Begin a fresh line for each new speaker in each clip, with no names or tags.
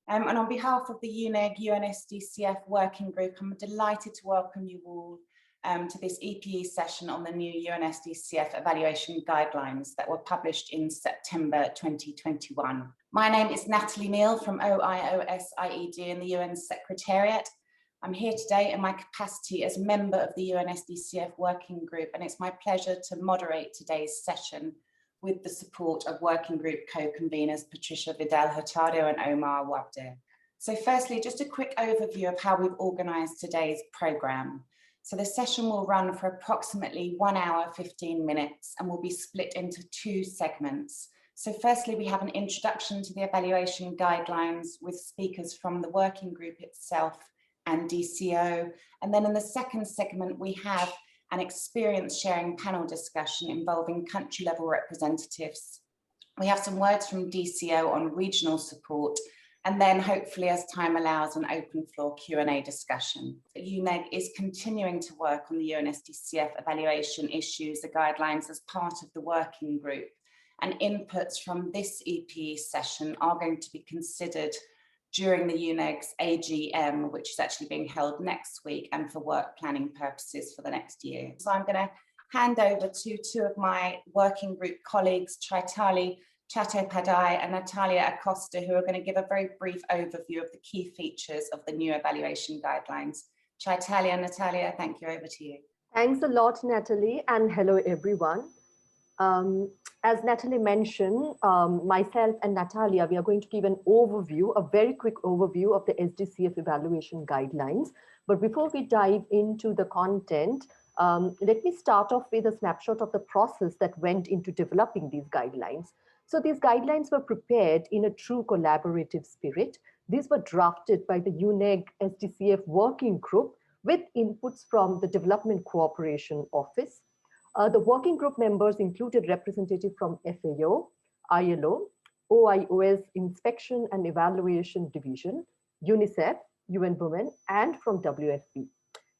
And on behalf of the UNEG UNSDCF working group, I'm delighted to welcome you all to this EPE session on the new UNSDCF evaluation guidelines that were published in September 2021. My name is Natalie Neal from OIOSIED in the UN Secretariat. I'm here today in my capacity as a member of the UNSDCF working group, and it's my pleasure to moderate today's session with the support of working group co-conveners Patricia Vidal-Hurtado and Omar Wabder. So firstly, just a quick overview of how we've organised today's programme. So the session will run for approximately 1 hour, 15 minutes, and will be split into 2 segments. So firstly, we have an introduction to the evaluation guidelines with speakers from the working group itself and DCO. And then in the second segment, we have an experience sharing panel discussion involving country level representatives. We have some words from DCO on regional support, and then hopefully, as time allows, an open floor Q&A discussion. UNEG is continuing to work on the UNSDCF evaluation issues, the guidelines, as part of the working group, and inputs from this EPE session are going to be considered during the UNEG's AGM, which is actually being held next week, and for work planning purposes for the next year. So I'm going to hand over to 2 of my working group colleagues, Chaitali Chattopadhyay and Natalia Acosta, who are going to give a very brief overview of the key features of the new evaluation guidelines. Chaitali and Natalia, thank you, over to you.
Thanks a lot, Natalie, and hello, everyone. As Natalie mentioned, myself and Natalia, we are going to give an overview, a very quick overview of the SDCF evaluation guidelines. But before we dive into the content, let me start off with a snapshot of the process that went into developing these guidelines. So these guidelines were prepared in a true collaborative spirit. These were drafted by the UNEG SDCF working group with inputs from the Development Cooperation Office. The working group members included representatives from FAO, ILO, OIOS Inspection and Evaluation Division, UNICEF, UN Women, and from WFP.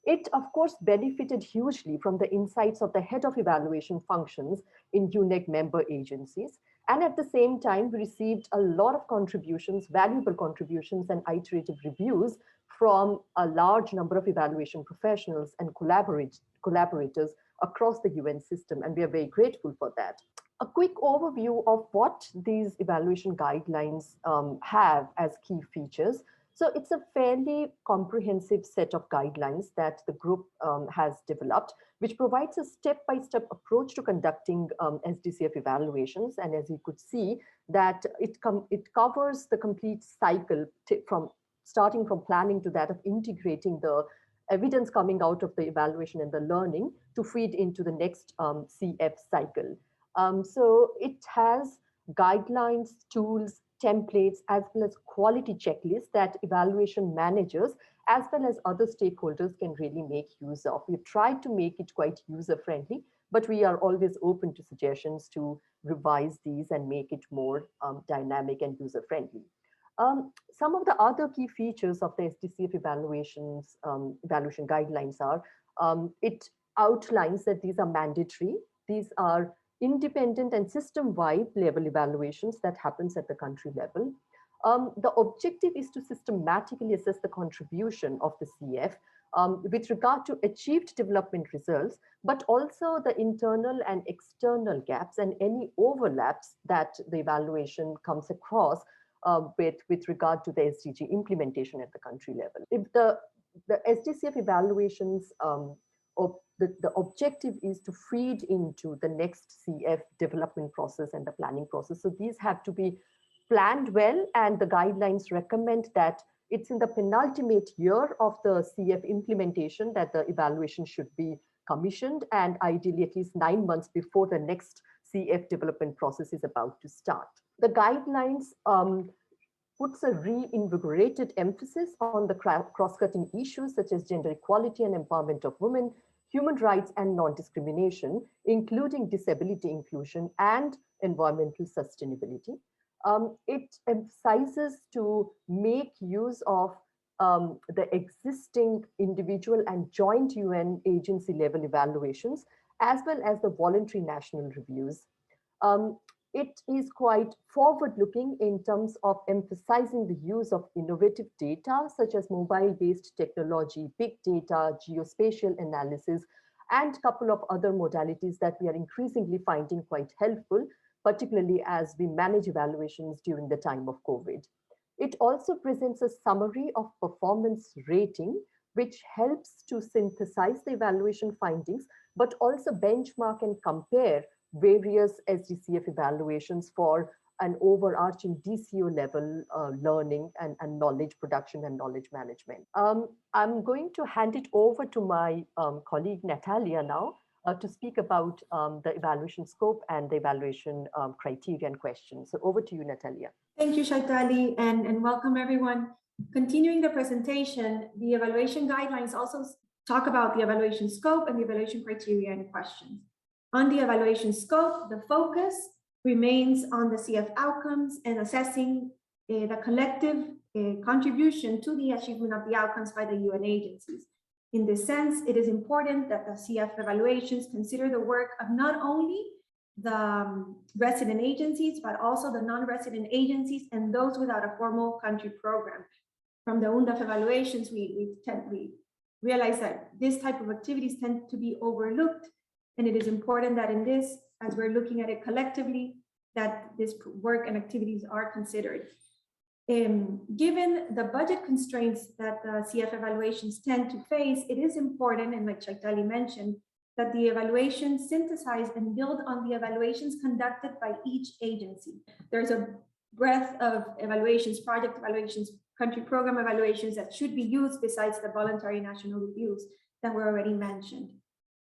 It, of course, benefited hugely from the insights of the head of evaluation functions in UNEG member agencies. And at the same time, we received a lot of contributions, valuable contributions and iterative reviews from a large number of evaluation professionals and collaborators across the UN system, and we are very grateful for that. A quick overview of what these evaluation guidelines have as key features. So it's a fairly comprehensive set of guidelines that the group has developed, which provides a step-by-step approach to conducting SDCF evaluations. And as you could see, that it covers the complete cycle starting from planning to that of integrating the evidence coming out of the evaluation and the learning to feed into the next CF cycle. So it has guidelines, tools, templates, as well as quality checklists that evaluation managers, as well as other stakeholders, can really make use of. We've tried to make it quite user-friendly, but we are always open to suggestions to revise these and make it more dynamic and user-friendly. Some of the other key features of the SDCF evaluation guidelines are, it outlines that these are mandatory. These are independent and system-wide level evaluations that happens at the country level. The objective is to systematically assess the contribution of the CF with regard to achieved development results, but also the internal and external gaps and any overlaps that the evaluation comes across with regard to the SDG implementation at the country level. If the SDCF evaluations the objective is to feed into the next CF development process and the planning process. So these have to be planned well, and the guidelines recommend that it's in the penultimate year of the CF implementation that the evaluation should be commissioned, and ideally at least 9 months before the next CF development process is about to start. The guidelines puts a reinvigorated emphasis on the cross-cutting issues such as gender equality and empowerment of women, human rights and non-discrimination, including disability inclusion and environmental sustainability. It emphasizes to make use of the existing individual and joint UN agency level evaluations, as well as the voluntary national reviews. It is quite forward-looking in terms of emphasizing the use of innovative data, such as mobile-based technology, big data, geospatial analysis, and a couple of other modalities that we are increasingly finding quite helpful, particularly as we manage evaluations during the time of COVID. It also presents a summary of performance rating, which helps to synthesize the evaluation findings, but also benchmark and compare various SDCF evaluations for an overarching DCO level learning and knowledge production and knowledge management. I'm going to hand it over to my colleague Natalia now to speak about the evaluation scope and the evaluation criteria and questions. So over to you, Natalia.
Thank you, Shaitali, and welcome everyone. Continuing the presentation, the evaluation guidelines also talk about the evaluation scope and the evaluation criteria and questions. On the evaluation scope, the focus remains on the CF outcomes and assessing the collective contribution to the achievement of the outcomes by the UN agencies. In this sense, it is important that the CF evaluations consider the work of not only the resident agencies, but also the non-resident agencies and those without a formal country program. From the UNDAF evaluations, we realize that this type of activities tend to be overlooked, and it is important that in this, as we're looking at it collectively, that this work and activities are considered. Given the budget constraints that the CF evaluations tend to face, it is important, and like Shaitali mentioned, that the evaluations synthesize and build on the evaluations conducted by each agency. There's a breadth of evaluations, project evaluations, country program evaluations that should be used besides the voluntary national reviews that were already mentioned.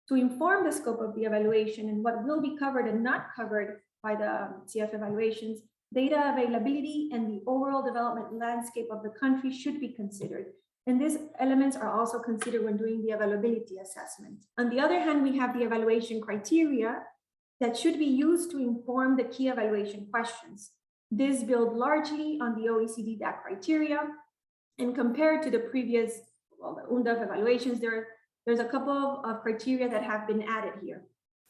To inform the scope of the evaluation and what will be covered and not covered by the CF evaluations, data availability and the overall development landscape of the country should be considered. And these elements are also considered when doing the availability assessment. On the other hand, we have the evaluation criteria that should be used to inform the key evaluation questions. This built largely on the OECD DAC criteria, and compared to the previous, the UNDAF evaluations, there's a couple of criteria that have been added here.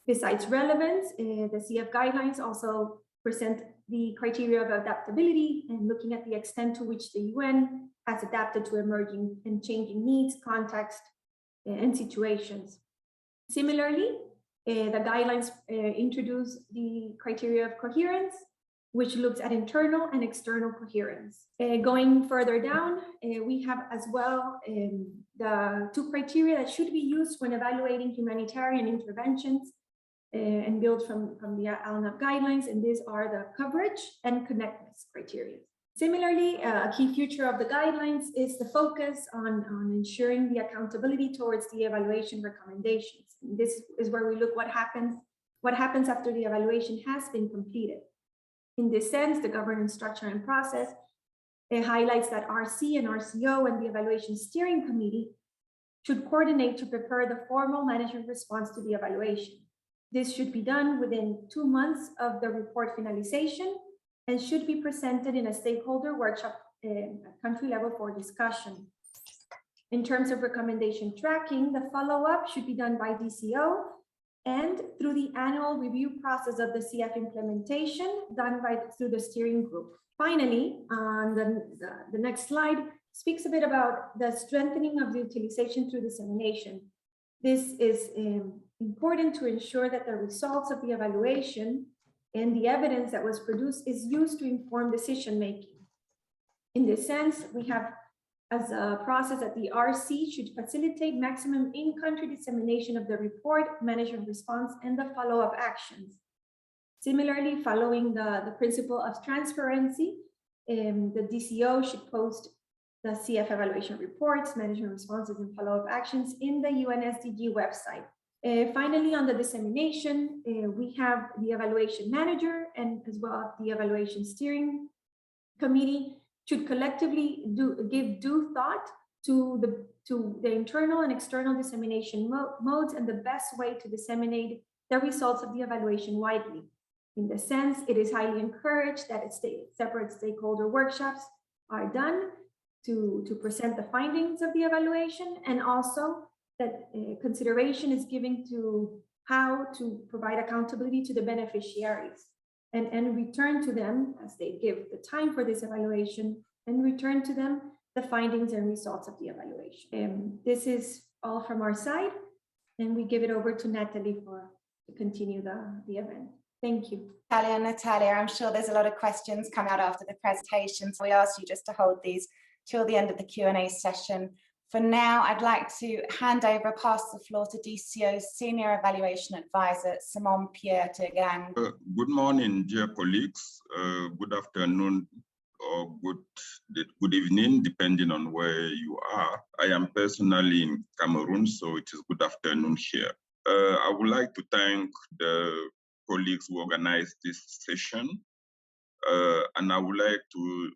Besides relevance, the CF guidelines also present the criteria of adaptability and looking at the extent to which the UN has adapted to emerging and changing needs, context, and situations. Similarly, the guidelines introduce the criteria of coherence, which looks at internal and external coherence. Going further down, we have as well the two criteria that should be used when evaluating humanitarian interventions and built from the UNEG guidelines, and these are the coverage and connectedness criteria. Similarly, a key feature of the guidelines is the focus on ensuring the accountability towards the evaluation recommendations. And this is where we look what happens after the evaluation has been completed. In this sense, the governance structure and process highlights that RC and RCO and the evaluation steering committee should coordinate to prepare the formal management response to the evaluation. This should be done within 2 months of the report finalization and should be presented in a stakeholder workshop at country level for discussion. In terms of recommendation tracking, the follow-up should be done by DCO and through the annual review process of the CF implementation done through the steering group. Finally, on the next slide speaks a bit about the strengthening of the utilization through dissemination. This is important to ensure that the results of the evaluation and the evidence that was produced is used to inform decision-making. In this sense, we have as a process that the RC should facilitate maximum in-country dissemination of the report, management response, and the follow-up actions. Similarly, following the principle of transparency, the DCO should post the CF evaluation reports, management responses, and follow-up actions in the UNSDG website. Finally, on the dissemination, we have the evaluation manager and as well the evaluation steering committee should collectively give due thought to the internal and external dissemination modes and the best way to disseminate the results of the evaluation widely. In this sense, it is highly encouraged that separate stakeholder workshops are done to present the findings of the evaluation, and also that consideration is given to how to provide accountability to the beneficiaries. and return to them as they give the time for this evaluation, and return to them the findings and results of the evaluation. This is all from our side, and we give it over to Natalie to continue the event. Thank you.
Natalia, I'm sure there's a lot of questions come out after the presentation, so we ask you just to hold these till the end of the Q&A session. For now, I'd like to pass the floor to DCO's Senior Evaluation Advisor, Simon Pierte again.
Good morning, dear colleagues. Good afternoon or good evening, depending on where you are. I am personally in Cameroon, so it is good afternoon here. I would like to thank the colleagues who organized this session. And I would like to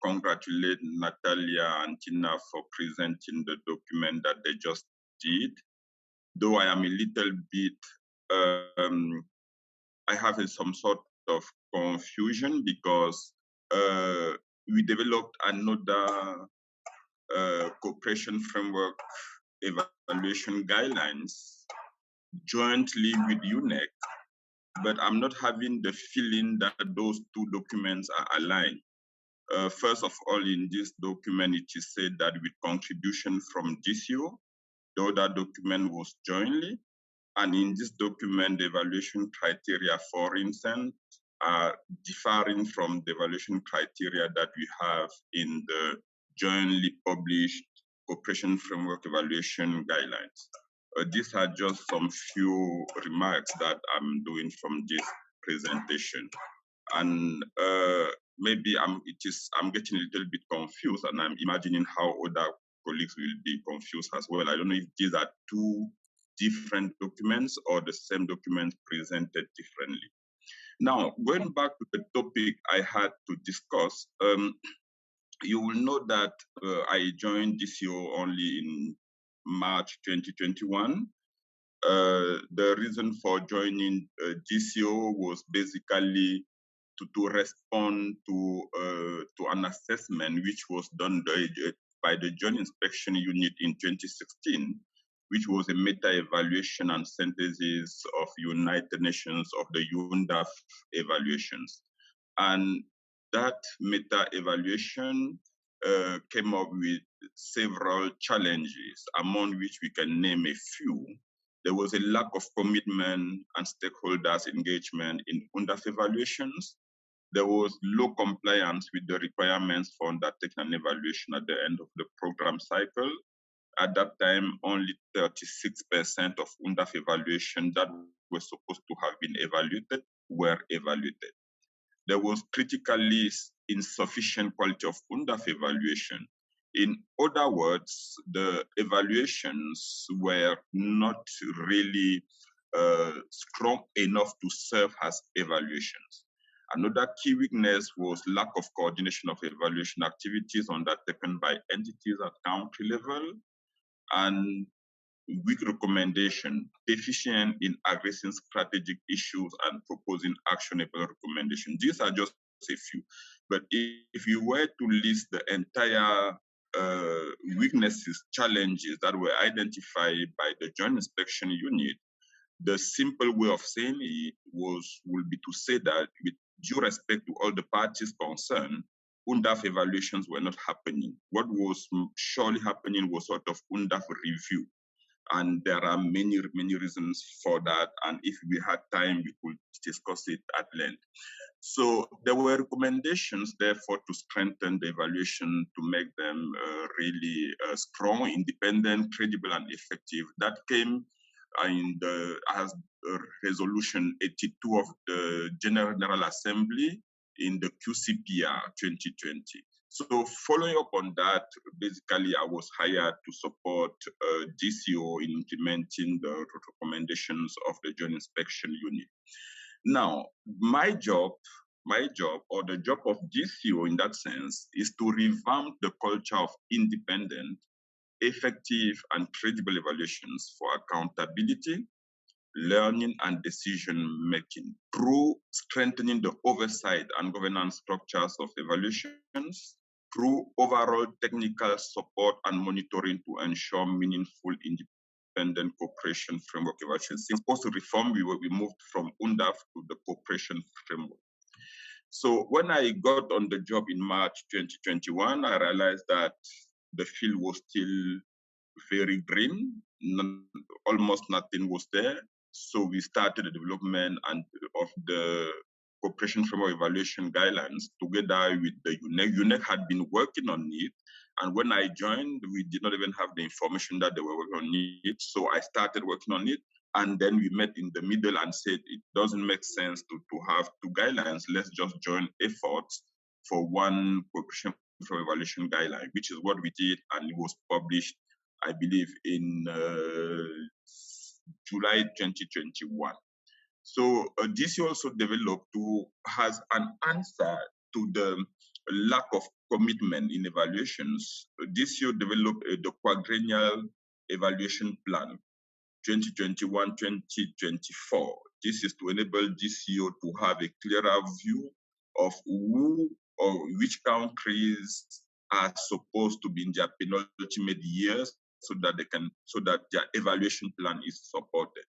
congratulate Natalia and Tina for presenting the document that they just did. Though I am a little bit, I have some sort of confusion because we developed another cooperation framework evaluation guidelines jointly with UNEG. But I'm not having the feeling that those two documents are aligned. First of all, in this document, it is said that with contribution from DCO, the other document was jointly. And in this document, the evaluation criteria, for instance, are differing from the evaluation criteria that we have in the jointly published cooperation framework evaluation guidelines. These are just some few remarks that I'm doing from this presentation. And maybe I'm getting a little bit confused, and I'm imagining how other colleagues will be confused as well. I don't know if these are two different documents or the same document presented differently. Now, going back to the topic I had to discuss, you will know that I joined DCO only in March 2021. The reason for joining DCO was basically to respond to an assessment which was done by the Joint Inspection Unit in 2016, which was a meta-evaluation and synthesis of United Nations of the UNDAF evaluations. And that meta-evaluation came up with several challenges, among which we can name a few. There was a lack of commitment and stakeholders' engagement in UNDAF evaluations. There was low compliance with the requirements for undertaking an evaluation at the end of the program cycle. At that time, only 36% of UNDAF evaluations that were supposed to have been evaluated were evaluated. There was critically insufficient quality of UNDAF evaluation. In other words, the evaluations were not really strong enough to serve as evaluations. Another key weakness was lack of coordination of evaluation activities undertaken by entities at country level, and weak recommendation, deficient in addressing strategic issues and proposing actionable recommendations. These are just a few. But if you were to list the entire weaknesses, challenges that were identified by the Joint Inspection Unit, the simple way of saying it would be to say that with due respect to all the parties concerned, UNDAF evaluations were not happening. What was surely happening was sort of UNDAF review. And there are many reasons for that. And if we had time, we could discuss it at length. So there were recommendations, therefore, to strengthen the evaluation, to make them really strong, independent, credible, and effective. That came as resolution 82 of the General Assembly in the QCPR 2020. So following up on that, basically I was hired to support DCO in implementing the recommendations of the Joint Inspection Unit. Now, my job, or the job of DCO in that sense, is to revamp the culture of independent, effective, and credible evaluations for accountability, learning, and decision-making through strengthening the oversight and governance structures of evaluations, through overall technical support and monitoring to ensure meaningful independent cooperation framework evaluation. Since post-reform, we moved from UNDAF to the cooperation framework. So when I got on the job in March 2021, I realized that the field was still very green, almost nothing was there. So we started the development of the cooperation framework evaluation guidelines together with the UNEG. UNEG had been working on it, and when I joined, we did not even have the information that they were working on it. So I started working on it, and then we met in the middle and said it doesn't make sense to have two guidelines. Let's just join efforts for one cooperation framework evaluation guideline, which is what we did, and it was published, I believe, in July 2021. So this also developed has an answer to the lack of commitment in evaluations. This year developed the quadrennial evaluation plan, 2021-2024. This is to enable DCO to have a clearer view of who or which countries are supposed to be in their penultimate years, so that their evaluation plan is supported.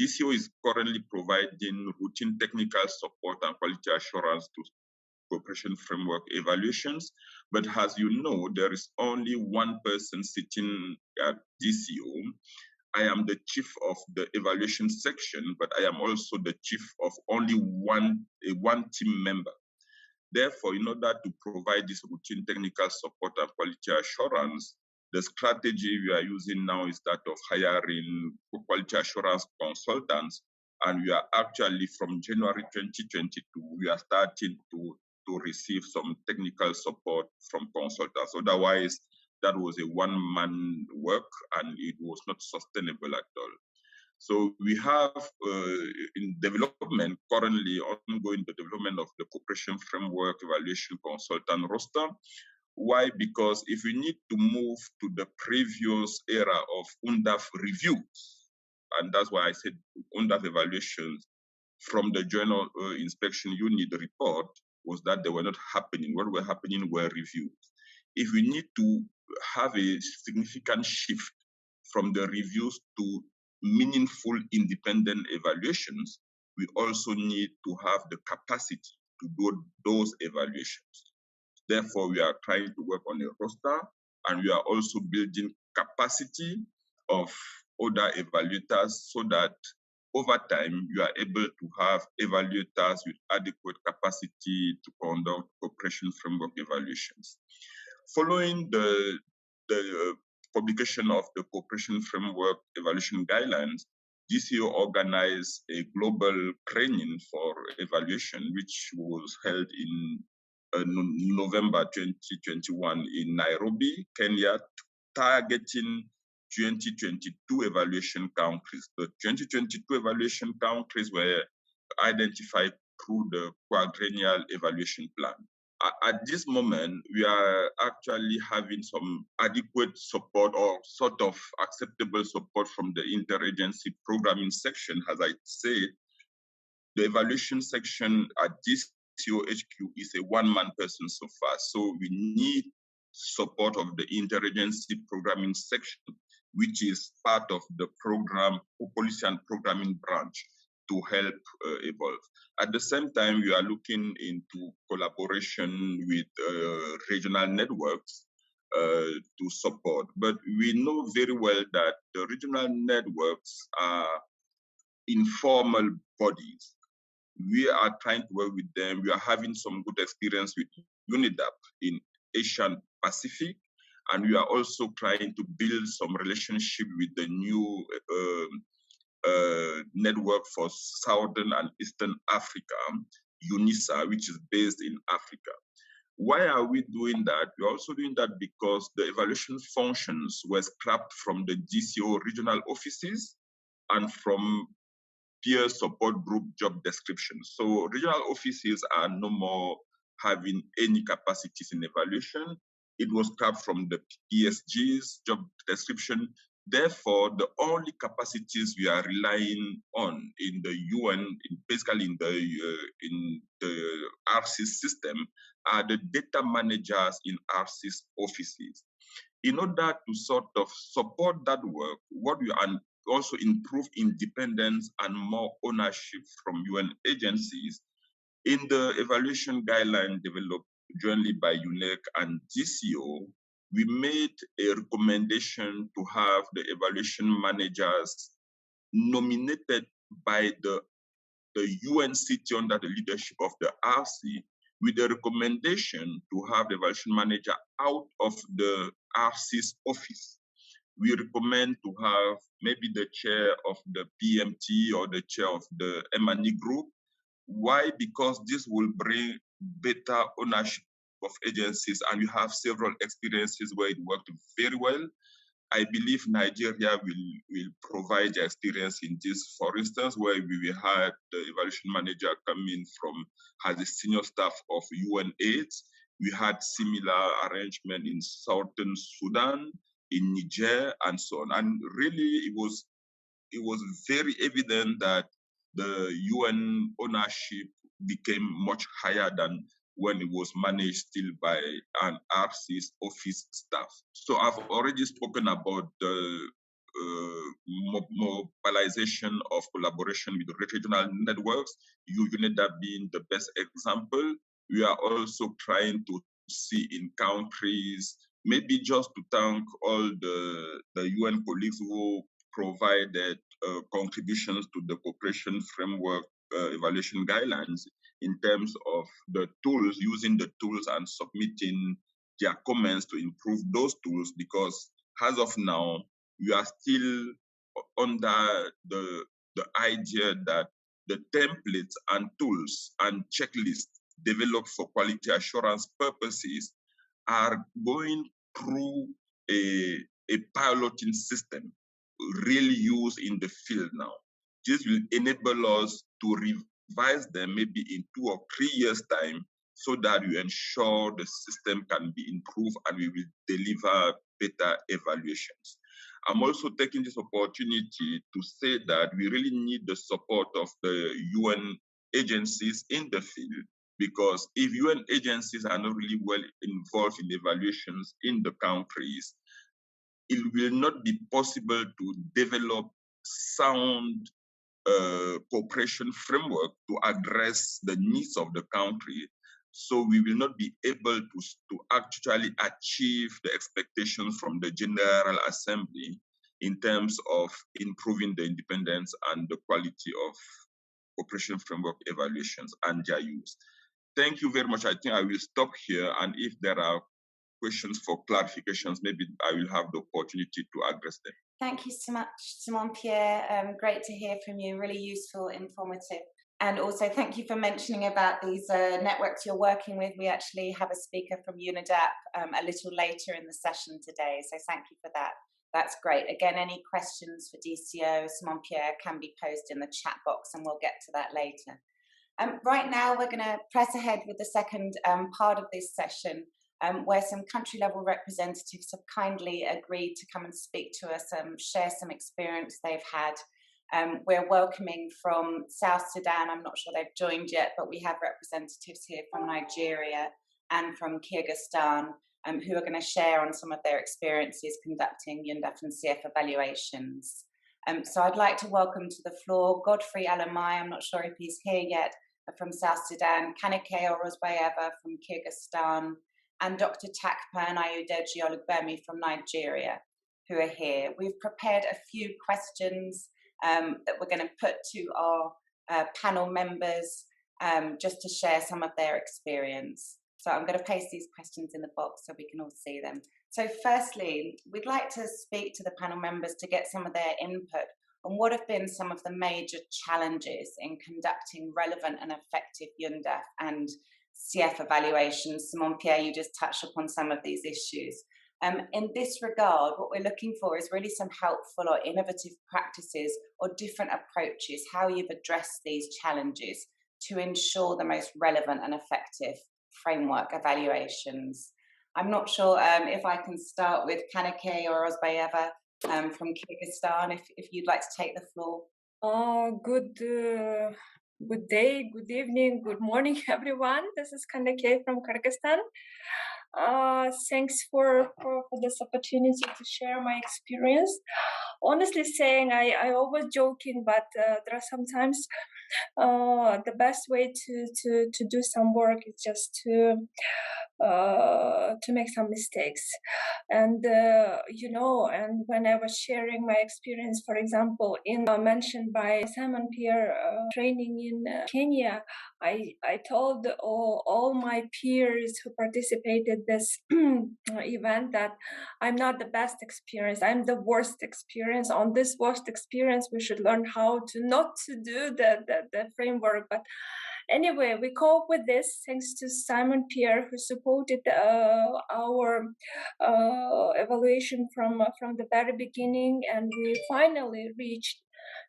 DCO is currently providing routine technical support and quality assurance to cooperation framework evaluations, but as you know, there is only one person sitting at DCO. I am the chief of the evaluation section, but I am also the chief of only one team member. Therefore, in order to provide this routine technical support and quality assurance, the strategy we are using now is that of hiring quality assurance consultants. And we are actually, from January 2022, we are starting to receive some technical support from consultants. Otherwise, that was a one-man work and it was not sustainable at all. So we have in development, currently ongoing the development of the cooperation framework evaluation consultant roster. Why? Because if we need to move to the previous era of UNDAF reviews, and that's why I said UNDAF evaluations from the journal inspection unit report was that they were not happening. What were happening were reviews. If we need to have a significant shift from the reviews to meaningful independent evaluations, we also need to have the capacity to do those evaluations. Therefore, we are trying to work on a roster, and we are also building capacity of other evaluators so that over time, you are able to have evaluators with adequate capacity to conduct cooperation framework evaluations. Following the publication of the cooperation framework evaluation guidelines, DCO organized a global training for evaluation, which was held in November 2021 in Nairobi, Kenya, targeting 2022 evaluation countries. The 2022 evaluation countries were identified through the quadrennial evaluation plan. At this moment, we are actually having some adequate support or sort of acceptable support from the interagency programming section. As I said, the evaluation section at this COHQ is a one-man person so far. So we need support of the interagency programming section, which is part of the program, policy and programming branch, to help evolve. At the same time, we are looking into collaboration with regional networks to support. But we know very well that the regional networks are informal bodies. We are trying to work with them. We are having some good experience with UNIDAP in Asian Pacific, and we are also trying to build some relationship with the new network for Southern and Eastern Africa, UNISA, which is based in Africa. Why are we doing that? We're also doing that because the evaluation functions were scrapped from the DCO regional offices and from peer support group job descriptions. So regional offices are no more having any capacities in evaluation. It was scrapped from the PSG's job description. Therefore, the only capacities we are relying on in the UN, basically in the RC system, are the data managers in RC's offices. In order to sort of support that work, what we are also improve independence and more ownership from UN agencies, In the evaluation guideline developed jointly by UNEG and DCO, we made a recommendation to have the evaluation managers nominated by the UN city under the leadership of the RC, with a recommendation to have the evaluation manager out of the RC's office. We recommend to have maybe the chair of the PMT or the chair of the M&E group. Why? Because this will bring better ownership of agencies, and we have several experiences where it worked very well. I believe Nigeria will provide the experience in this, for instance, where we had the evaluation manager coming from, as a senior staff of UNAIDS. We had similar arrangement in Southern Sudan, in Niger, and so on. And really, it was very evident that the UN ownership became much higher than when it was managed still by an RC's office staff. So I've already spoken about the mobilization of collaboration with regional networks, UNEDA being the best example. We are also trying to see in countries, maybe just to thank all the UN colleagues who provided contributions to the cooperation framework evaluation guidelines in terms of the tools, using the tools and submitting their comments to improve those tools, because as of now, we are still under the idea that the templates and tools and checklists developed for quality assurance purposes are going through a piloting system really used in the field now. This will enable us to revise them maybe in 2 or 3 years' time, so that we ensure the system can be improved and we will deliver better evaluations. I'm also taking this opportunity to say that we really need the support of the UN agencies in the field, because if UN agencies are not really well involved in evaluations in the countries, it will not be possible to develop sound cooperation framework to address the needs of the country. So we will not be able to actually achieve the expectations from the General Assembly in terms of improving the independence and the quality of cooperation framework evaluations and their use. Thank you very much. I think I will stop here, and if there are questions for clarifications, maybe I will have the opportunity to address them.
Thank you so much, Simon Pierre. Great to hear from you, really useful, informative. And also thank you for mentioning about these networks you're working with. We actually have a speaker from UNEDAP a little later in the session today, so thank you for that. That's great. Again, any questions for DCO, Simon Pierre, can be posed in the chat box, and we'll get to that later. Right now, we're going to press ahead with the second part of this session, where some country-level representatives have kindly agreed to come and speak to us, share some experience they've had. We're welcoming from South Sudan. I'm not sure they've joined yet, but we have representatives here from Nigeria and from Kyrgyzstan, who are going to share on some of their experiences conducting UNSDCF evaluations. So I'd like to welcome to the floor Godfrey Alamai, I'm not sure if he's here yet, from South Sudan, Kanike Orozbayeva from Kyrgyzstan, and Dr. Takbar and Ayudeji Olugbemi from Nigeria, who are here. We've prepared a few questions that we're going to put to our panel members just to share some of their experience. So I'm going to paste these questions in the box so we can all see them. So firstly, we'd like to speak to the panel members to get some of their input on what have been some of the major challenges in conducting relevant and effective UNDAF and CF evaluations. Simon Pierre, you just touched upon some of these issues. In this regard, what we're looking for is really some helpful or innovative practices or different approaches, how you've addressed these challenges to ensure the most relevant and effective framework evaluations. I'm not sure if I can start with Kanike or Orozbayeva from Kyrgyzstan, if you'd like to take the floor.
Good day, good evening, good morning, everyone. This is Kanike from Kyrgyzstan. Thanks for this opportunity to share my experience. Honestly saying, I always joking, but there are sometimes the best way to do some work is just to make some mistakes. And and when I was sharing my experience, for example, in mentioned by Simon Pierre training in Kenya, I told all my peers who participated this event that I'm not the best experience. I'm the worst experience. On this worst experience, we should learn how to not to do the framework. But anyway, we cope with this thanks to Simon Pierre, who supported our evaluation from the very beginning, and we finally reached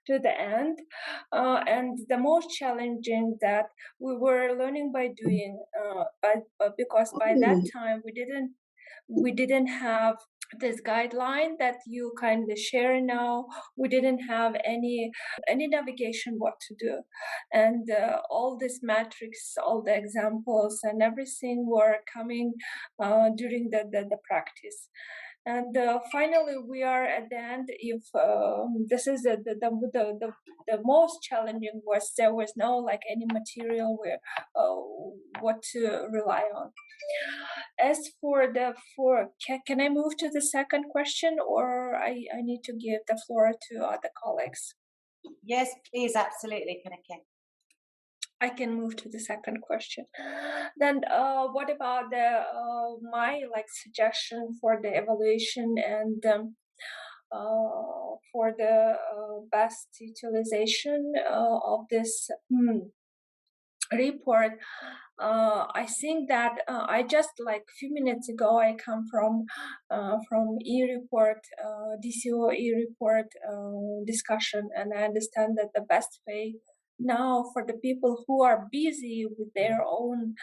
to the end. And the most challenging that we were learning by doing, but because by that time we didn't have this guideline that you kindly share now. We didn't have any navigation what to do, and all this metrics, all the examples and everything were coming during the practice. And finally, we are at the end. If this is the most challenging was there was no like any material where what to rely on. As for can I move to the second question, or I need to give the floor to other colleagues?
Yes, please, absolutely, Kaneke.
I can move to the second question. Then what about the my like suggestion for the evaluation and for the best utilization of this report? I think that I just like a few minutes ago I come from e-report, DCO e-report discussion, and I understand that the best way now for the people who are busy with their own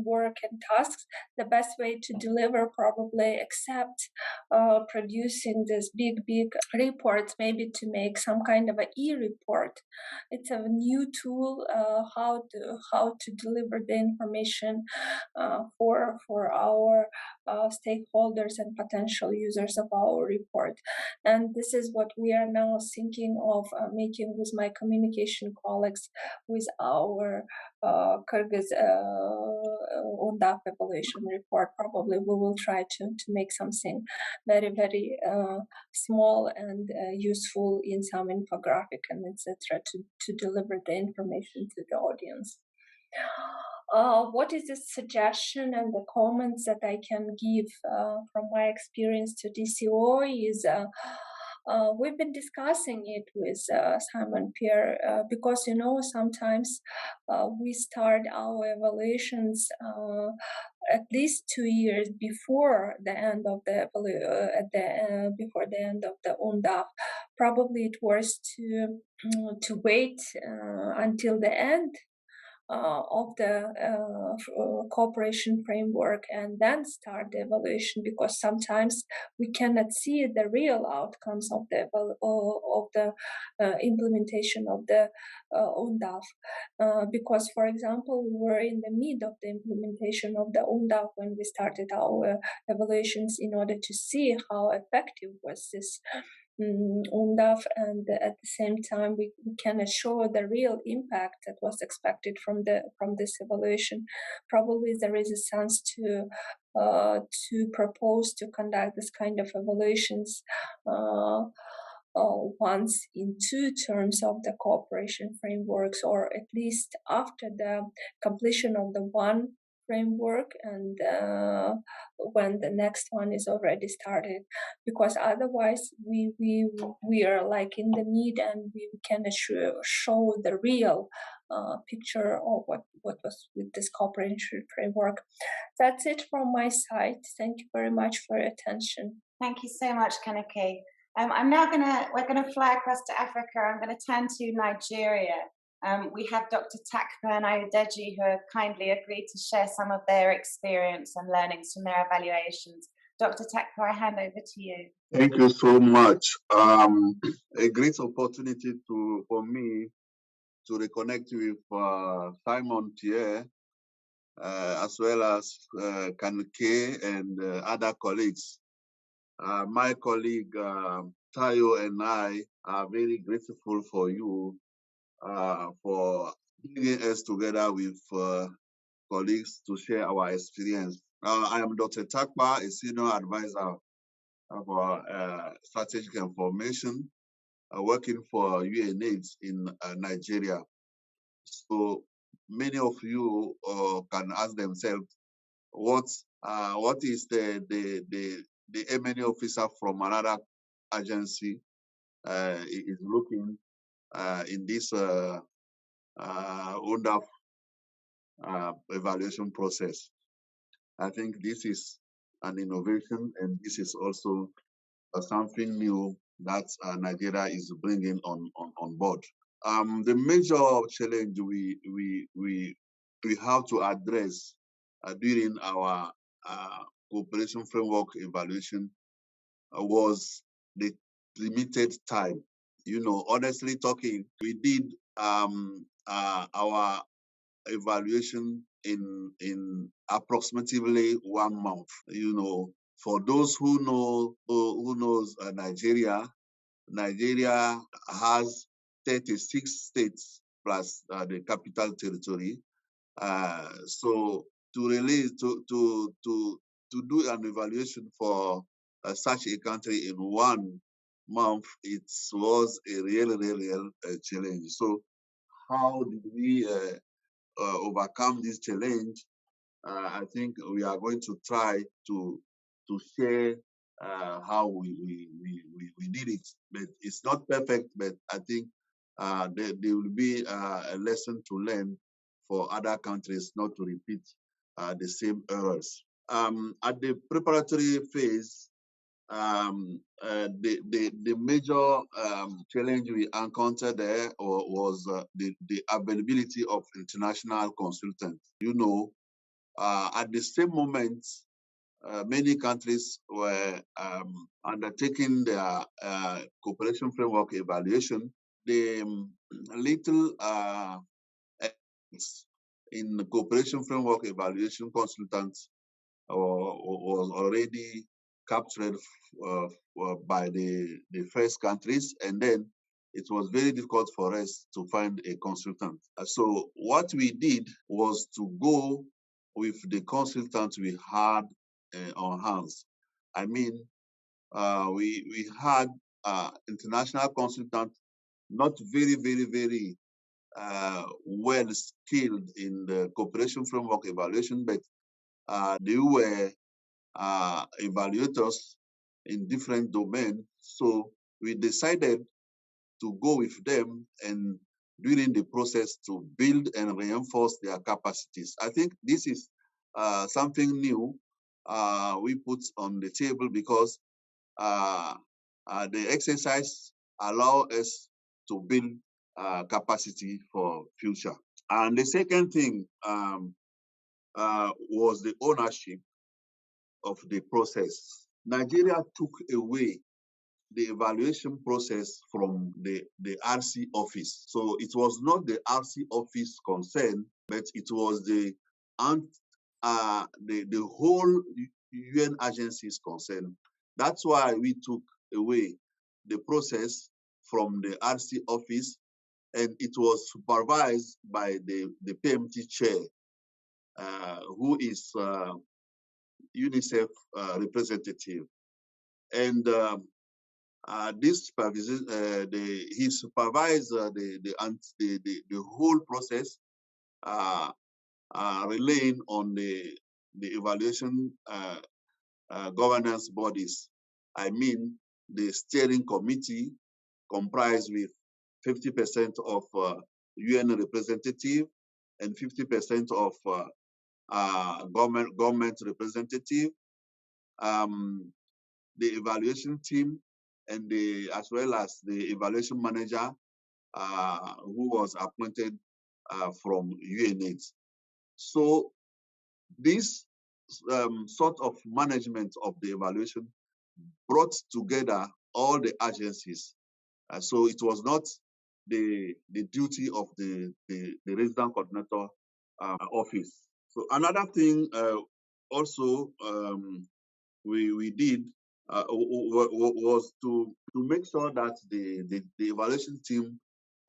work and tasks, the best way to deliver probably except producing this big reports, maybe to make some kind of an e-report. It's a new tool how to deliver the information for our stakeholders and potential users of our report. And this is what we are now thinking of making with my communication colleagues with our Kyrgyz UNDAF evaluation report. Probably we will try to make something very, very small and useful in some infographic and etc. to deliver the information to the audience. What is the suggestion and the comments that I can give from my experience to DCO is we've been discussing it with Simon Pierre because sometimes we start our evaluations at least 2 years before the end of the before the end of the UNDAF. Probably it was to wait until the end of the cooperation framework and then start the evaluation, because sometimes we cannot see the real outcomes of the implementation of the UNDAF. Because, for example, we were in the mid of the implementation of the UNDAF when we started our evaluations in order to see how effective was this UNDAF, and at the same time we can show the real impact that was expected from this evaluation. Probably there is a sense to propose to conduct this kind of evaluations once in 2 terms of the cooperation frameworks, or at least after the completion of the one framework and when the next one is already started, because otherwise we are like in the mid and we can show the real picture of what was with this cooperation framework. That's it from my side. Thank you very much for your attention.
Thank you so much, Kaneke. We're gonna fly across to Africa. I'm gonna turn to Nigeria. We have Dr. Takbar and Ayodeji who have kindly agreed to share some of their experience and learnings from their evaluations. Dr. Takbar, I hand over to you.
Thank you so much. A great opportunity for me to reconnect with Simon Pierre as well as Kanuke and other colleagues. My colleague Tayo and I are very grateful for you for bringing us together with colleagues to share our experience. I am Dr. Takbar, a senior advisor for strategic information, working for UNEG in Nigeria. So many of you can ask themselves, what is the M&A officer from another agency is looking in this wonderful evaluation process. I think this is an innovation, and this is also something new that Nigeria is bringing on board. The major challenge we have to address during our cooperation framework evaluation was the limited time. You know, honestly talking, we did our evaluation in approximately 1 month. You know, for those who knows Nigeria, Nigeria has 36 states plus the capital territory. So to release to do an evaluation for such a country in 1 month, it was a real challenge. So how did we overcome this challenge? I think we are going to try to share how we did it. But it's not perfect, but I think there will be a lesson to learn for other countries not to repeat the same errors. At the preparatory phase, the major challenge we encountered there was the availability of international consultants. You know, at the same moment, many countries were undertaking their cooperation framework evaluation. The little in the cooperation framework evaluation consultants was already captured by the first countries, and then it was very difficult for us to find a consultant. So what we did was to go with the consultants we had on hands. I mean, we had international consultants, not very well skilled in the cooperation framework evaluation, but they were evaluators in different domains. So we decided to go with them and during the process to build and reinforce their capacities. I think this is something new we put on the table because the exercise allow us to build capacity for future. And the second thing was the ownership of the process. Nigeria took away the evaluation process from the RC office. So it was not the RC office concern, but it was the whole UN agencies concern. That's why we took away the process from the RC office, and it was supervised by the PMT chair, who is UNICEF representative. And this supervision, he supervised the whole process, relying on the evaluation governance bodies. I mean, the steering committee comprised with 50% of UN representative and 50% of government representative, the evaluation team, and as well as the evaluation manager who was appointed from UNEG. So this sort of management of the evaluation brought together all the agencies. So it was not the duty of the resident coordinator office. So another thing also we did was to make sure that the evaluation team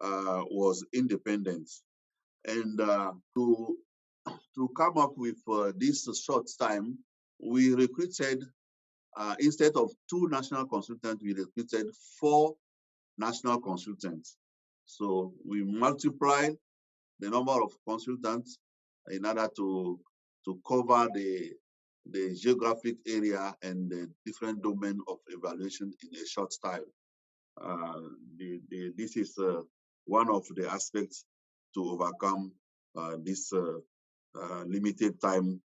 was independent, and to come up with this short time, we recruited instead of 2 national consultants, we recruited 4 national consultants. So we multiplied the number of consultants in order to cover the geographic area and the different domain of evaluation in a short time. This is one of the aspects to overcome this limited time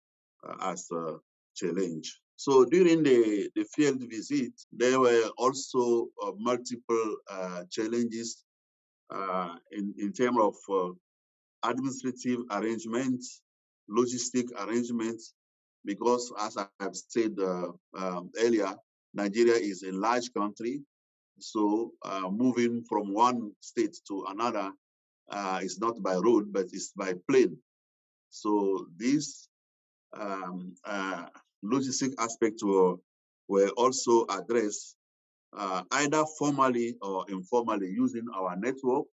as a challenge. So during the field visit, there were also multiple challenges in terms of administrative arrangements, logistic arrangements, because as I have said earlier, Nigeria is a large country. So moving from one state to another is not by road, but it's by plane. So these logistic aspects were also addressed either formally or informally using our network,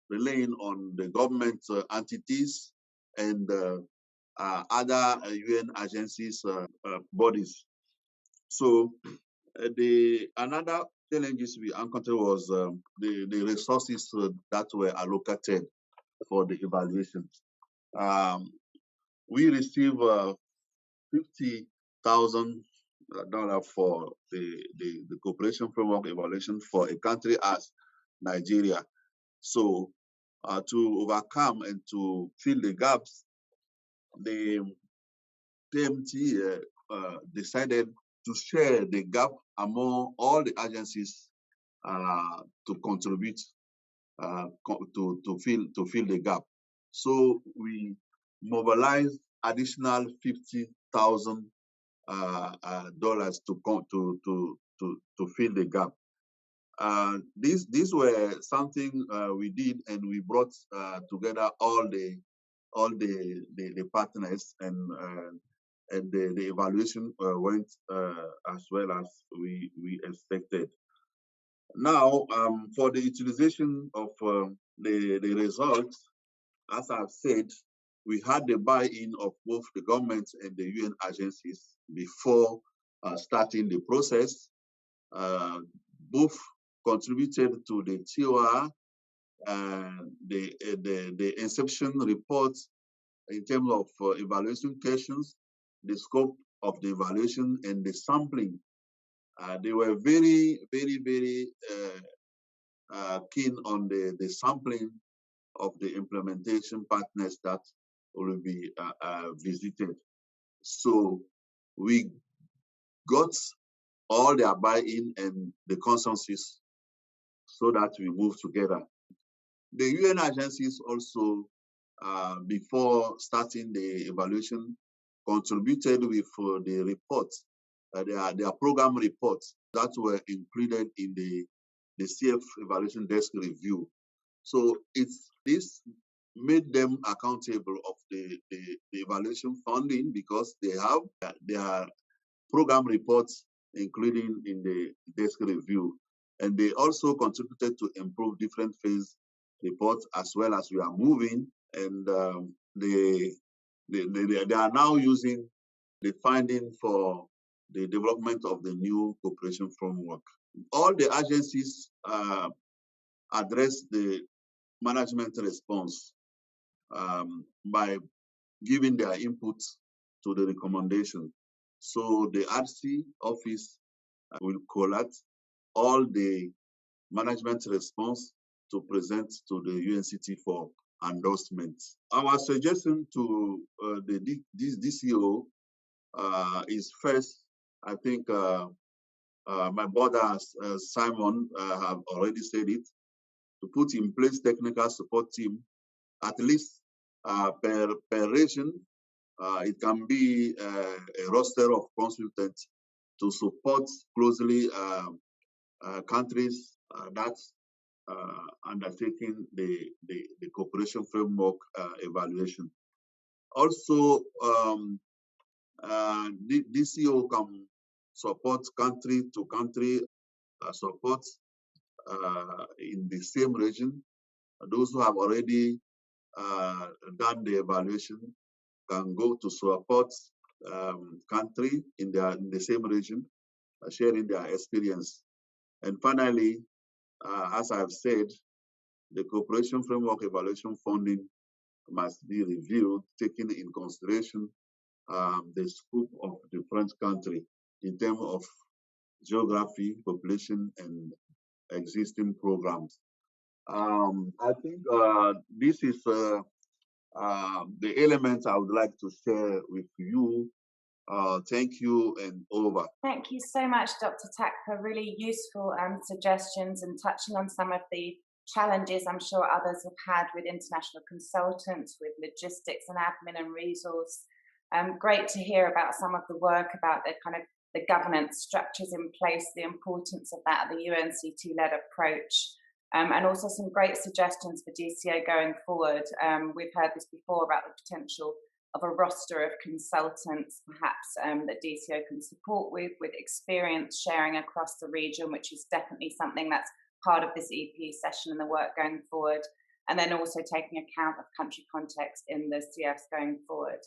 relying on the government entities and other UN agencies, bodies. So another challenges we encountered was the resources that were allocated for the evaluations. We received $50,000 for the cooperation framework evaluation for a country as Nigeria. So to overcome and to fill the gaps, the PMT decided to share the gap among all the agencies to contribute to fill the gap. So we mobilized additional $50,000 to fill the gap. These were something we did, and we brought together all the partners, and the evaluation went as well as we expected. Now, for the utilization of the results, as I've said, we had the buy-in of both the government and the UN agencies before starting the process. Both contributed to the TOR, the inception report in terms of evaluation questions, the scope of the evaluation, and the sampling. They were very, very, very keen on the sampling of the implementation partners that will be visited. So we got all their buy-in and the consensus so that we move together. The UN agencies also, before starting the evaluation, contributed with the reports, their program reports that were included in the CF evaluation desk review. So this made them accountable of the evaluation funding, because they have their program reports including in the desk review. And they also contributed to improve different phase reports as well as we are moving. And they are now using the finding for the development of the new cooperation framework. All the agencies address the management response by giving their input to the recommendation. So the RC office will collect all the management response to present to the UNCT for endorsement. Our suggestion to the DCO is first, I think my brother Simon have already said it, to put in place technical support team, at least per region. It can be a roster of consultants to support closely countries that undertaking the cooperation framework evaluation. Also, DCO can support country to country support in the same region. Those who have already done the evaluation can go to support country in the same region, sharing their experience. And finally, as I've said, the cooperation framework evaluation funding must be reviewed, taking in consideration the scope of different country in terms of geography, population, and existing programs. I think this is the elements I would like to share with you. Thank you, and over.
Thank you so much, Dr. Takbar. Really useful suggestions and touching on some of the challenges I'm sure others have had with international consultants, with logistics and admin and resource. Great to hear about some of the work about the kind of the governance structures in place, the importance of that, the UNCT-led approach, and also some great suggestions for DCO going forward. We've heard this before about the potential of a roster of consultants, perhaps, that DCO can support with experience sharing across the region, which is definitely something that's part of this EPE session and the work going forward. And then also taking account of country context in the CFs going forward.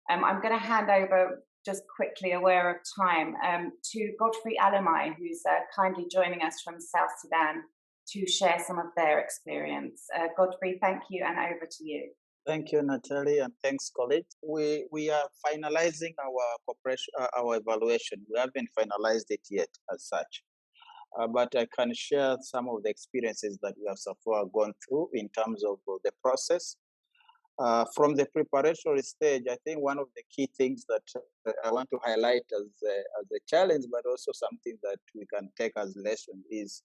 I'm going to hand over, just quickly, aware of time, to Godfrey Alamai, who's kindly joining us from South Sudan to share some of their experience. Godfrey, thank you, and over to you.
Thank you, Natalie, and thanks, colleagues. We are finalizing our cooperation, our evaluation. We haven't finalized it yet as such, but I can share some of the experiences that we have so far gone through in terms of the process. From the preparatory stage, I think one of the key things that I want to highlight as a challenge, but also something that we can take as lesson is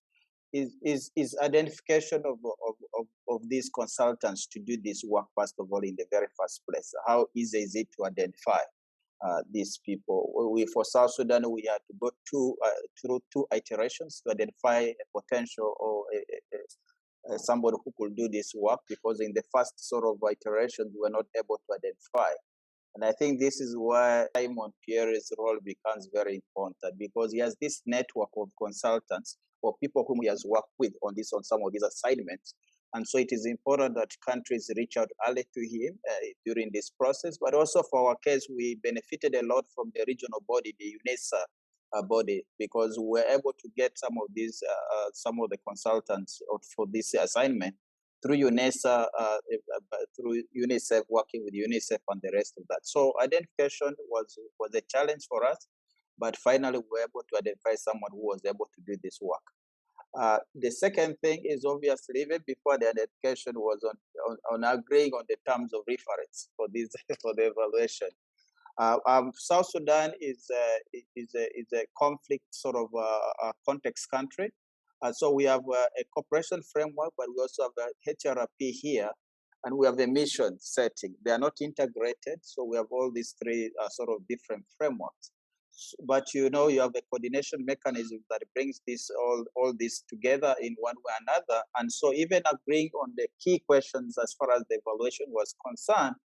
identification of these consultants to do this work, first of all, in the very first place. How easy is it to identify these people? For South Sudan, we had to go through two iterations to identify a potential or somebody who could do this work, because in the first sort of iteration, we were not able to identify. And I think this is where Simon Pierre's role becomes very important, because he has this network of consultants or people whom he has worked with on some of these assignments. And so it is important that countries reach out early to him during this process. But also for our case, we benefited a lot from the regional body, the UNESA body, because we were able to get some of the consultants for this assignment through UNESA, through UNICEF, working with UNICEF and the rest of that. So identification was a challenge for us, but finally we were able to identify someone who was able to do this work. The second thing is, obviously, even before the identification was on agreeing on the terms of reference for this for the evaluation. South Sudan is a conflict sort of context country. So we have a cooperation framework, but we also have a HRP here, and we have a mission setting. They are not integrated, so we have all these three sort of different frameworks. But you have a coordination mechanism that brings this all this together in one way or another. And so even agreeing on the key questions as far as the evaluation was concerned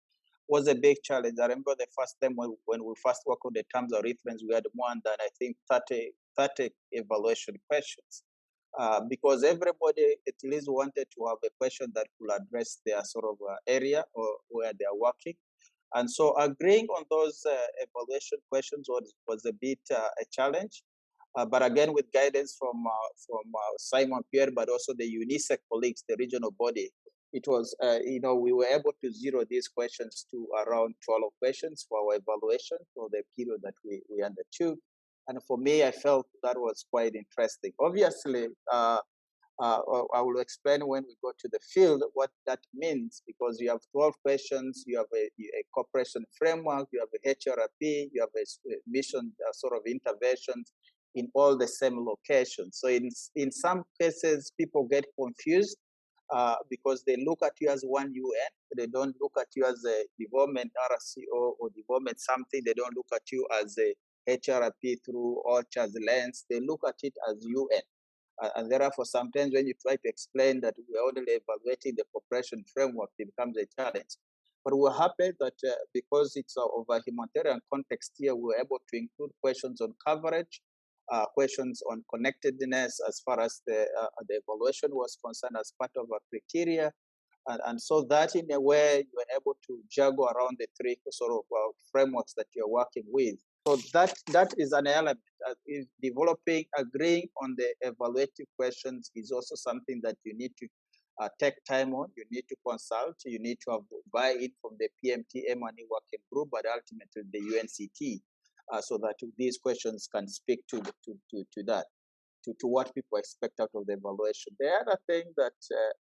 was a big challenge. I remember the first time when we first worked on the terms of reference, we had more than, I think, 30 evaluation questions. Because everybody at least wanted to have a question that could address their sort of area or where they are working. And so agreeing on those evaluation questions was a bit a challenge. But again, with guidance from Simon Pierre, but also the UNICEF colleagues, the regional body, it was, we were able to zero these questions to around 12 questions for our evaluation for the period that we undertook. And for me, I felt that was quite interesting. Obviously, I will explain when we go to the field what that means, because you have 12 questions, you have a cooperation framework, you have a HRP, you have a mission sort of interventions in all the same locations. So in some cases, people get confused because they look at you as one UN. They don't look at you as a development RCO or development something. They don't look at you as a HRP through OCHA's lens. They look at it as UN. And therefore, sometimes when you try to explain that we're only evaluating the cooperation framework, it becomes a challenge. But we're happy that because it's of a humanitarian context here, we were able to include questions on coverage, questions on connectedness as far as the evaluation was concerned as part of our criteria. And so that in a way, you are able to juggle around the three sort of frameworks that you're working with. So that is an element. Is developing, agreeing on the evaluative questions is also something that you need to take time on. You need to consult. You need to have buy-in from the PMT M&E working group, but ultimately the UNCT, so that these questions can speak to that. To what people expect out of the evaluation. The other thing that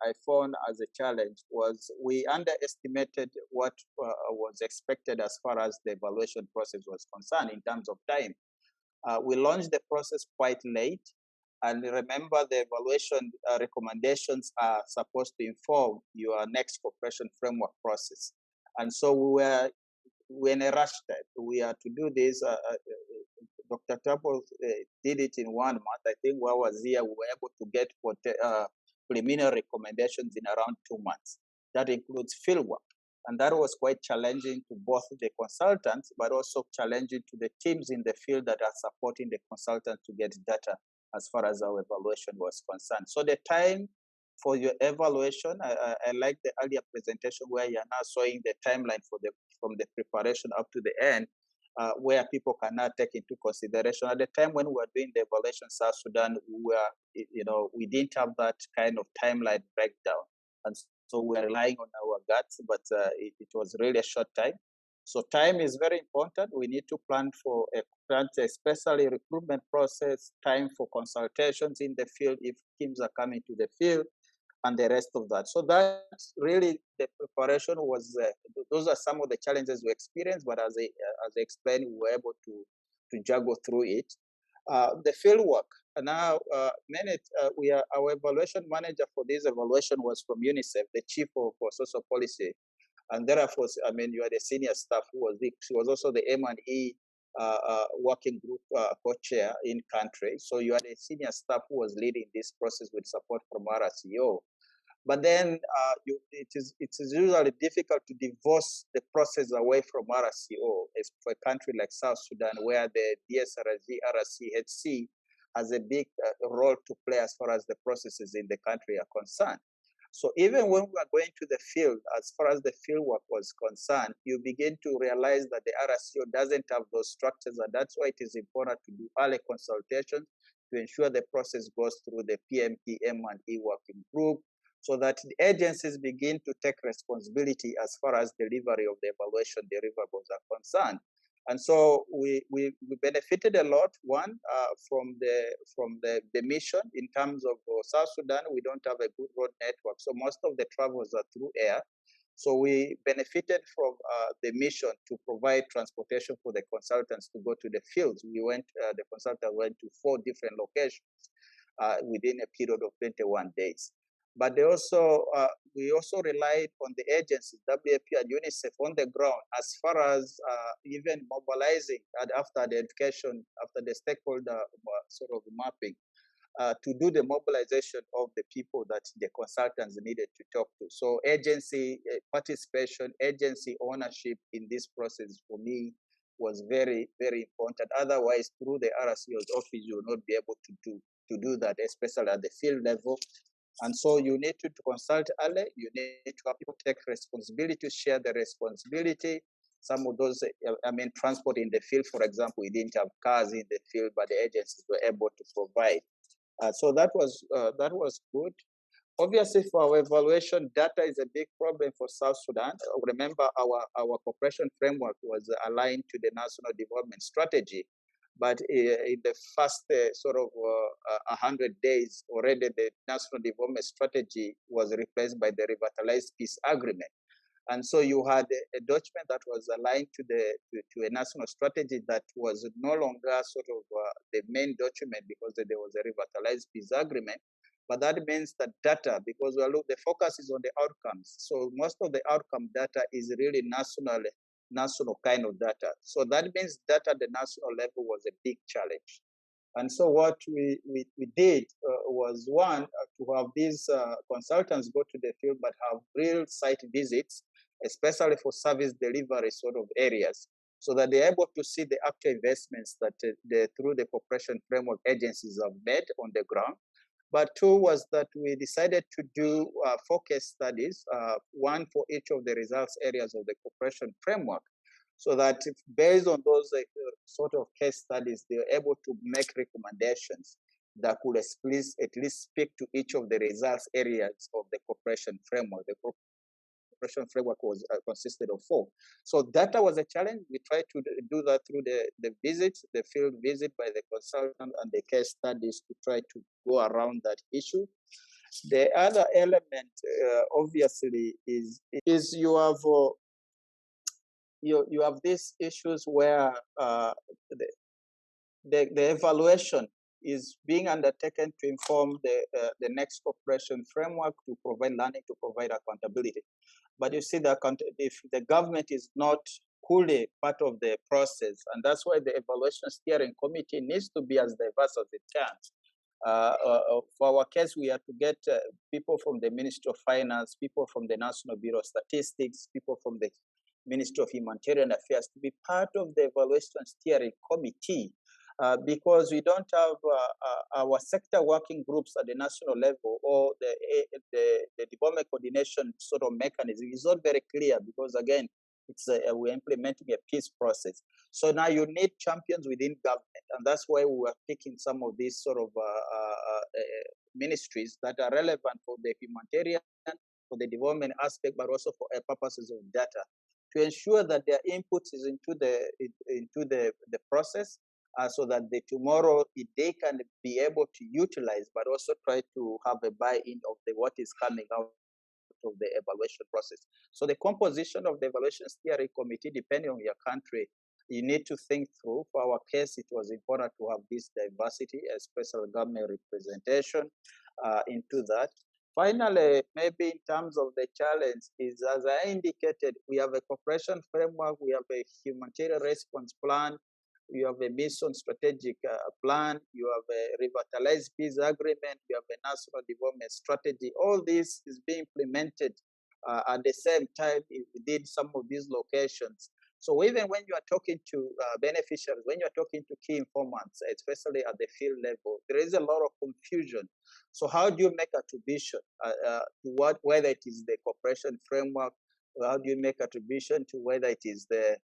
I found as a challenge was we underestimated what was expected as far as the evaluation process was concerned in terms of time. We launched the process quite late, and remember the evaluation recommendations are supposed to inform your next cooperation framework process. And so we're in a rush that we are to do this. Dr. Tabo did it in 1 month. I think while I was here, we were able to get preliminary recommendations in around 2 months. That includes fieldwork. And that was quite challenging to both the consultants, but also challenging to the teams in the field that are supporting the consultants to get data as far as our evaluation was concerned. So the time for your evaluation, I like the earlier presentation where you're now showing the timeline from the preparation up to the end. Where people cannot take into consideration. At the time when we were doing the evaluation in South Sudan, we didn't have that kind of timeline breakdown. And so we are relying on our guts, but it was really a short time. So time is very important. We need to plan for especially recruitment process, time for consultations in the field if teams are coming to the field, and the rest of that. So that's really the preparation was, those are some of the challenges we experienced, but as I explained, we were able to juggle through it. The field work, now our evaluation manager for this evaluation was from UNICEF, the chief for social policy. And therefore, you are the senior staff she was also the M&E working group co-chair in country. So you are the senior staff who was leading this process with support from RCO. But then it is usually difficult to divorce the process away from RCO, for a country like South Sudan, where the DSRG, RCHC has a big role to play as far as the processes in the country are concerned. So even when we are going to the field, as far as the field work was concerned, you begin to realize that the RCO doesn't have those structures, and that's why it is important to do early consultations to ensure the process goes through the PMT M&E working group, so that the agencies begin to take responsibility as far as delivery of the evaluation deliverables are concerned. And so we benefited a lot, one, from the mission in terms of South Sudan. We don't have a good road network, so most of the travels are through air. So we benefited from the mission to provide transportation for the consultants to go to the fields. The consultant went to 4 different locations within a period of 21 days. But we also relied on the agencies, WAP and UNICEF, on the ground as far as even mobilizing after the education, after the stakeholder sort of mapping, to do the mobilization of the people that the consultants needed to talk to. So agency participation, agency ownership in this process for me was very, very important. Otherwise, through the RCO's office, you will not be able to do that, especially at the field level. And so you need to consult early. You need to have people take responsibility, share the responsibility. Some of those, transport in the field, for example, we didn't have cars in the field, but the agencies were able to provide. So that was good. Obviously, for our evaluation, data is a big problem for South Sudan. Remember, our cooperation framework was aligned to the National Development Strategy. But in the first 100 days, already the National Development Strategy was replaced by the Revitalized Peace Agreement. And so you had a document that was aligned to a national strategy that was no longer the main document because there was a Revitalized Peace Agreement. But that means that data, because the focus is on the outcomes. So most of the outcome data is really national kind of data. So that means data at the national level was a big challenge. And so what we did was, one, to have these consultants go to the field but have real site visits especially for service delivery sort of areas, so that they're able to see the actual investments that through the cooperation framework agencies have made on the ground. But two was that we decided to do 4 case studies, one for each of the results areas of the cooperation framework, so that based on those sort of case studies, they were able to make recommendations that could at least speak to each of the results areas of the cooperation framework. The cooperation framework was consisted of 4. So data was a challenge. We tried to do that through the visits, the field visit by the consultant, and the case studies to try to go around that issue. The other element, obviously, is you have these issues where the evaluation is being undertaken to inform the next cooperation framework, to provide learning, to provide accountability. But you see that if the government is not fully part of the process, and that's why the evaluation steering committee needs to be as diverse as it can. For our case, we have to get people from the Ministry of Finance, people from the National Bureau of Statistics, people from the Ministry of Humanitarian Affairs to be part of the evaluation steering committee. Because we don't have our sector working groups at the national level, or the development coordination sort of mechanism is not very clear, because again, it's we're implementing a peace process. So now you need champions within government, and that's why we were picking some of these sort of ministries that are relevant for the humanitarian, for the development aspect, but also for purposes of data, to ensure that their input is into the process. So that tomorrow they can be able to utilize, but also try to have a buy-in of what is coming out of the evaluation process. So the composition of the evaluation steering committee, depending on your country, you need to think through. For our case, it was important to have this diversity, a special government representation into that. Finally, maybe in terms of the challenge is, as I indicated, we have a cooperation framework, we have a humanitarian response plan, you have a mission strategic plan, you have a revitalized peace agreement, you have a national development strategy. All this is being implemented at the same time within some of these locations. So even when you are talking to beneficiaries, when you are talking to key informants, especially at the field level, there is a lot of confusion. So how do you make attribution to whether it is the cooperation framework, or how do you make attribution to whether it is the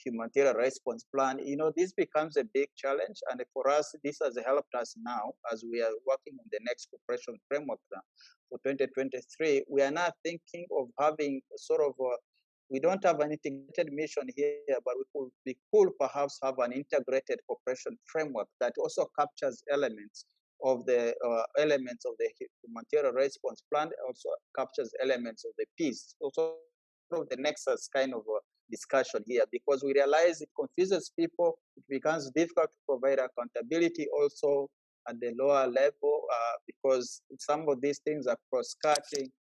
humanitarian response plan? You know, this becomes a big challenge, and for us, this has helped us now as we are working on the next cooperation framework plan for 2023. We are now thinking of having sort of we don't have an integrated mission here, but we could perhaps have an integrated cooperation framework that also captures elements of the humanitarian response plan, also captures elements of the peace, also the nexus kind of discussion here, because we realize it confuses people. It becomes difficult to provide accountability also at the lower level because some of these things are cross-cutting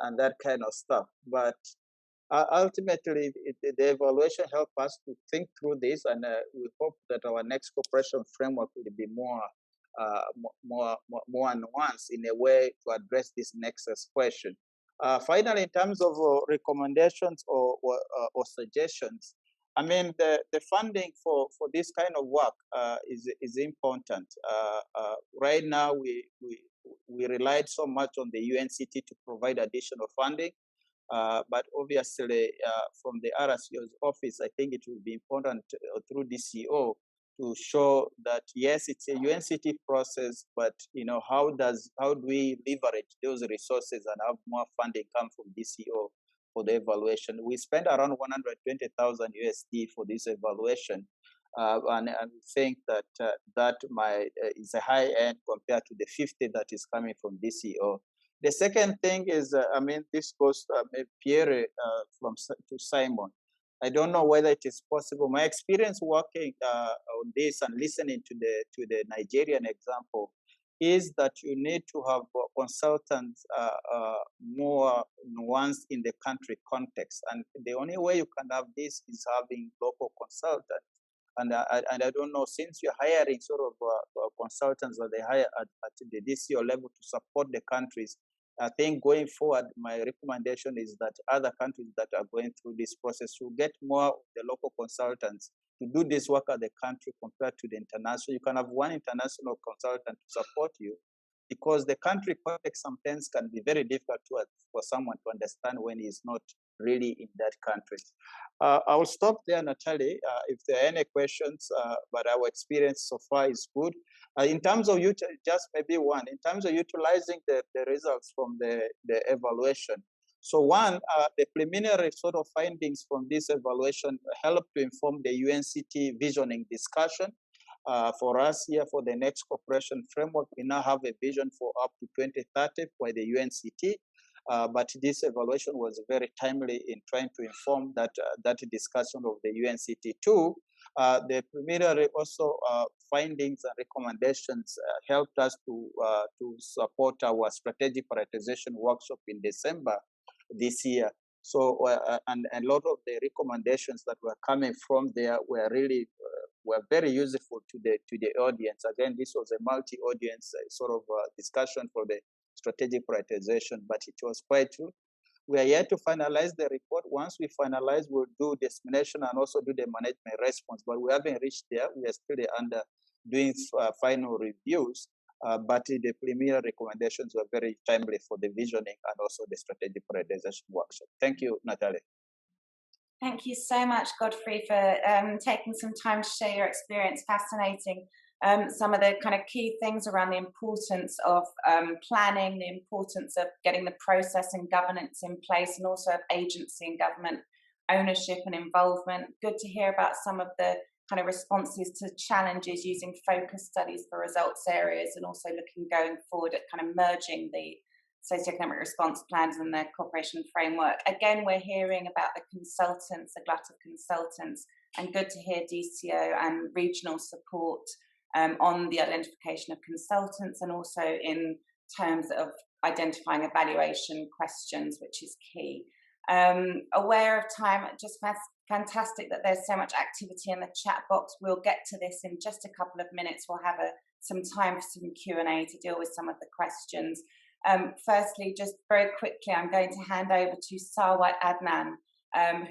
and that kind of stuff. But ultimately, the evaluation helped us to think through this, and we hope that our next cooperation framework will be more nuanced in a way to address this nexus question. Finally, in terms of recommendations or suggestions, I mean, the funding for this kind of work is important. Right now, we relied so much on the UNCT to provide additional funding. But obviously, from the RSU's office, I think it will be important through DCO to show that yes, it's a UNCT process, but you know, how do we leverage those resources and have more funding come from DCO for the evaluation? We spent around 120,000 USD for this evaluation, and we think that that is a high end compared to the 50 that is coming from DCO. The second thing is, I mean, this goes Pierte to Simon. I don't know whether it is possible. My experience working on this and listening to the Nigerian example is that you need to have consultants more nuanced in the country context. And the only way you can have this is having local consultants. And I don't know, since you're hiring sort of consultants that they hire at the DCO level to support the countries, I think going forward, my recommendation is that other countries that are going through this process will get more of the local consultants to do this work at the country compared to the international. You can have one international consultant to support you, because the country context sometimes can be very difficult for someone to understand when he's not really in that country. I will stop there, Natalie, if there are any questions, but our experience so far is good. In terms of just maybe one, in terms of utilizing the results from the evaluation. So one, the preliminary sort of findings from this evaluation help to inform the UNCT visioning discussion. For us here, for the next cooperation framework, we now have a vision for up to 2030 by the UNCT. But this evaluation was very timely in trying to inform that discussion of the UNCT too. The preliminary also findings and recommendations helped us to support our strategic prioritization workshop in December this year. So, and a lot of the recommendations that were coming from there were really were very useful to the audience. Again, this was a multi-audience sort of discussion for the strategic prioritization, but it was quite good. We are yet to finalize the report. Once we finalize, we'll do dissemination and also do the management response, but we haven't reached there. We are still under doing final reviews, but the preliminary recommendations were very timely for the visioning and also the strategic prioritization workshop. Thank you, Natalie.
Thank you so much, Godfrey, for taking some time to share your experience. Fascinating. Some of the kind of key things around the importance of planning, the importance of getting the process and governance in place, and also of agency and government ownership and involvement. Good to hear about some of the kind of responses to challenges using focus studies for results areas, and also looking going forward at kind of merging the socioeconomic response plans and their cooperation framework. Again, we're hearing about the consultants, a glut of consultants, and good to hear DCO and regional support on the identification of consultants, and also in terms of identifying evaluation questions, which is key. Aware of time, just fantastic that there's so much activity in the chat box. We'll get to this in just a couple of minutes. We'll have some time for some Q&A to deal with some of the questions. Firstly, just very quickly, I'm going to hand over to Sarwat Adnan,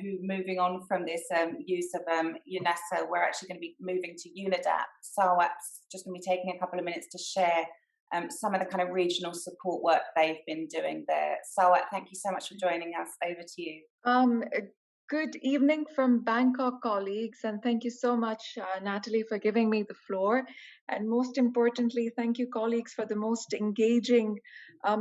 who, moving on from this use of UNESA, we're actually going to be moving to UNEDAP. Sarwat's just going to be taking a couple of minutes to share some of the kind of regional support work they've been doing there. Sarwat, thank you so much for joining us. Over to you.
Good evening from Bangkok, colleagues, and thank you so much, Natalie, for giving me the floor. And most importantly, thank you, colleagues, for the most engaging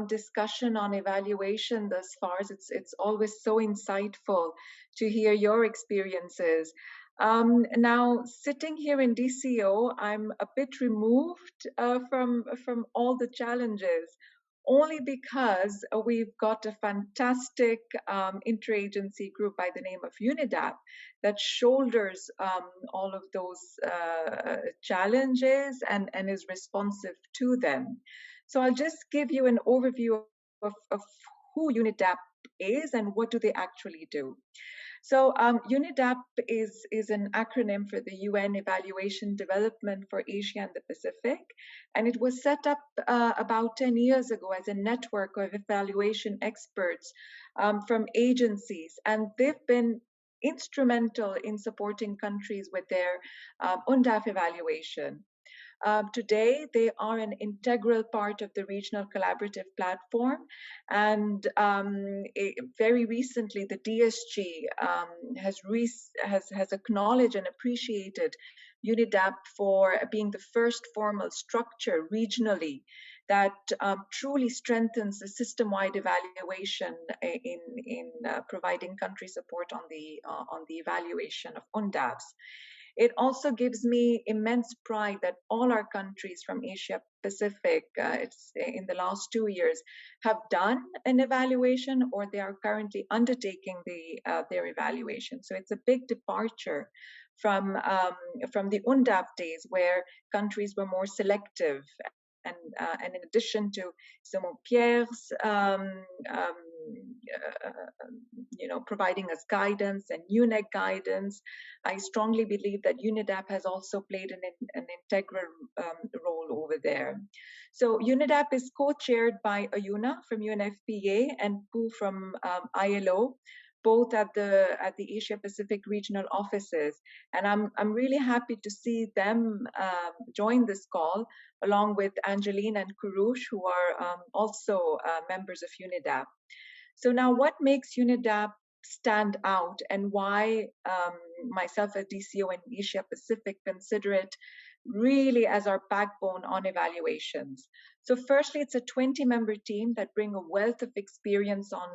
discussion on evaluation thus far. It's always so insightful to hear your experiences. Now, sitting here in DCO, I'm a bit removed from all the challenges, only because we've got a fantastic interagency group by the name of UNEDAP that shoulders all of those challenges and is responsive to them. So I'll just give you an overview of who UNEDAP is and what do they actually do. So UNEDAP is an acronym for the UN Evaluation Development for Asia and the Pacific, and it was set up about 10 years ago as a network of evaluation experts from agencies, and they've been instrumental in supporting countries with their UNDAF evaluation. Today, they are an integral part of the regional collaborative platform, and very recently, the DSG has acknowledged and appreciated UNEDAP for being the first formal structure regionally that truly strengthens the system-wide evaluation in providing country support on the evaluation of UNDAPs. It also gives me immense pride that all our countries from Asia Pacific in the last 2 years have done an evaluation, or they are currently undertaking their evaluation. So it's a big departure from the UNDAP days, where countries were more selective and in addition to Simon Pierre's providing us guidance and UNEG guidance, I strongly believe that UNEDAP has also played an integral role over there. So UNEDAP is co-chaired by Ayuna from UNFPA and Poo from ILO, both at the Asia Pacific regional offices, and I'm really happy to see them join this call along with Angeline and Kurush, who are also members of UNEDAP. So now, what makes UNEDAP stand out, and why myself as DCO in Asia Pacific consider it really as our backbone on evaluations? So firstly, it's a 20-member team that bring a wealth of experience on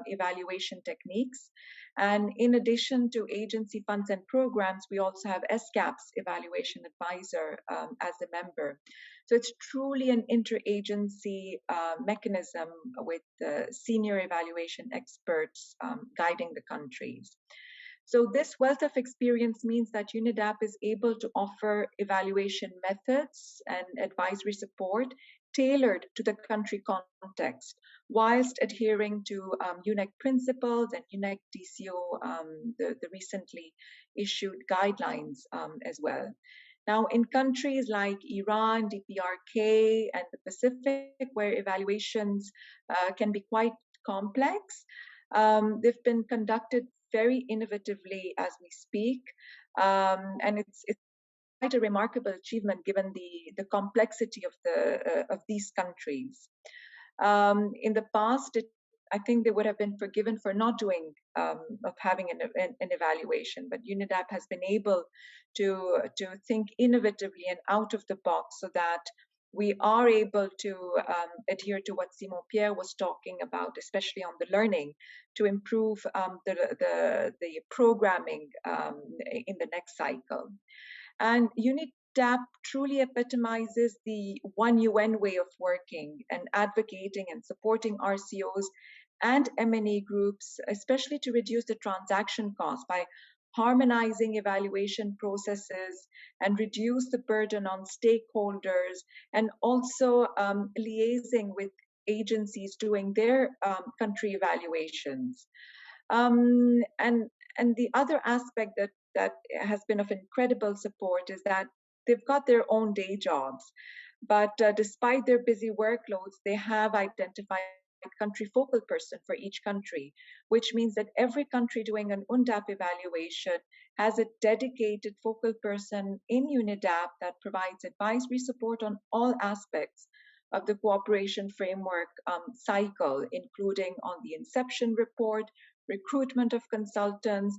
evaluation techniques. And in addition to agency funds and programs, we also have SCAP's evaluation advisor as a member. So it's truly an interagency mechanism with senior evaluation experts guiding the countries. So this wealth of experience means that UNEDAP is able to offer evaluation methods and advisory support tailored to the country context, whilst adhering to UNEG principles and UNEG DCO, the recently issued guidelines as well. Now, in countries like Iran, DPRK, and the Pacific, where evaluations can be quite complex, they've been conducted very innovatively as we speak, and it's quite a remarkable achievement given the complexity of these countries. In the past, I think they would have been forgiven for not doing of having an evaluation, but UNEDAP has been able to think innovatively and out of the box so that we are able to adhere to what Simon Pierre was talking about, especially on the learning, to improve the programming in the next cycle. And UNEDAP truly epitomizes the one UN way of working and advocating and supporting RCOs and M&A groups, especially to reduce the transaction costs by harmonizing evaluation processes and reduce the burden on stakeholders, and also liaising with agencies doing their country evaluations. And the other aspect that has been of incredible support is that they've got their own day jobs, but despite their busy workloads, they have identified country focal person for each country, which means that every country doing an UNDAP evaluation has a dedicated focal person in UNEDAP that provides advisory support on all aspects of the cooperation framework cycle, including on the inception report, recruitment of consultants,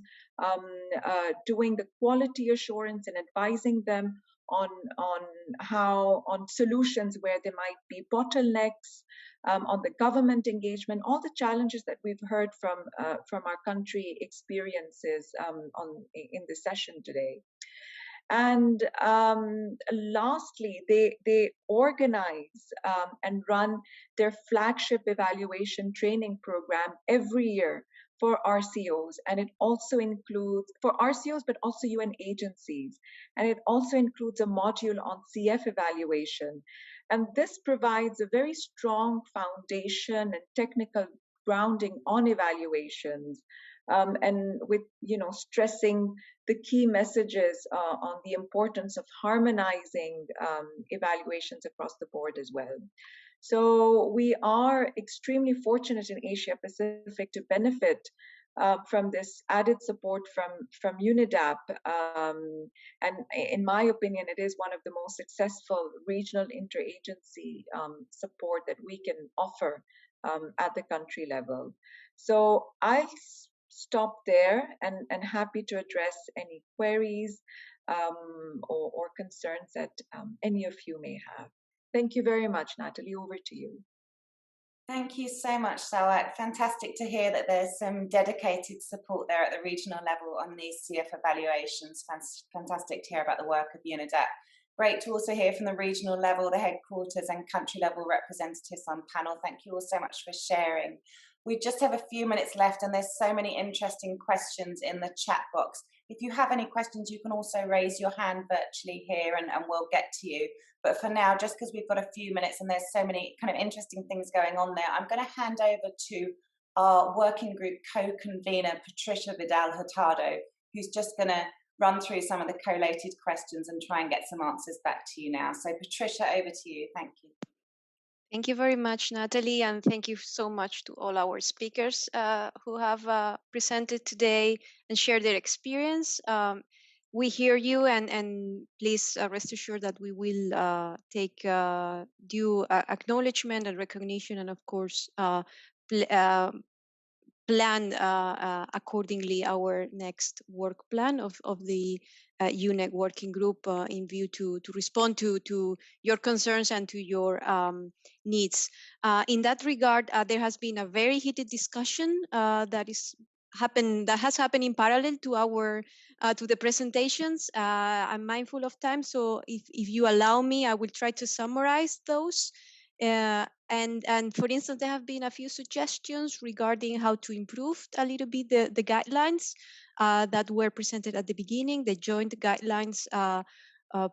doing the quality assurance and advising them on solutions where there might be bottlenecks, on the government engagement, all the challenges that we've heard from our country experiences in the session today. And lastly, they organize and run their flagship evaluation training program every year for RCOs, and it also includes, for RCOs, but also UN agencies, and it also includes a module on CF evaluation. And this provides a very strong foundation and technical grounding on evaluations, and with stressing the key messages on the importance of harmonizing evaluations across the board as well. So we are extremely fortunate in Asia Pacific to benefit from this added support from UNEDAP, and in my opinion, it is one of the most successful regional interagency support that we can offer at the country level. So I'll stop there and happy to address any queries or concerns that any of you may have. Thank you very much, Natalie. Over to you.
Thank you so much, Sawat. Fantastic to hear that there's some dedicated support there at the regional level on these CF evaluations. Fantastic to hear about the work of UNEDAP. Great to also hear from the regional level, the headquarters and country level representatives on panel. Thank you all so much for sharing. We just have a few minutes left and there's so many interesting questions in the chat box. If you have any questions, you can also raise your hand virtually here and we'll get to you. But for now, just because we've got a few minutes and there's so many kind of interesting things going on there, I'm going to hand over to our working group co-convener, Patricia Vidal-Hurtado, who's just going to run through some of the collated questions and try and get some answers back to you now. So Patricia, over to you. Thank you.
Thank you very much, Natalie, and thank you so much to all our speakers who have presented today and shared their experience. We hear you, and please rest assured that we will take due acknowledgement and recognition, and of course, plan accordingly our next work plan of the UNEG working group in view to respond to your concerns and to your needs. In that regard, there has been a very heated discussion that has happened in parallel to our to the presentations. I'm mindful of time, so if you allow me, I will try to summarize those. And for instance, there have been a few suggestions regarding how to improve a little bit the guidelines that were presented at the beginning, the joint guidelines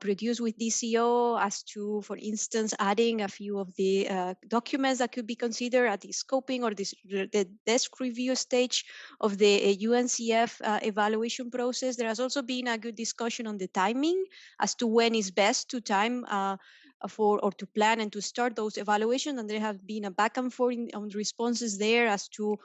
produced with DCO, as to, for instance, adding a few of the documents that could be considered at the scoping or the desk review stage of the UNCF evaluation process. There has also been a good discussion on the timing as to when is best to time to plan and to start those evaluations, and there have been a back and forth on responses there as to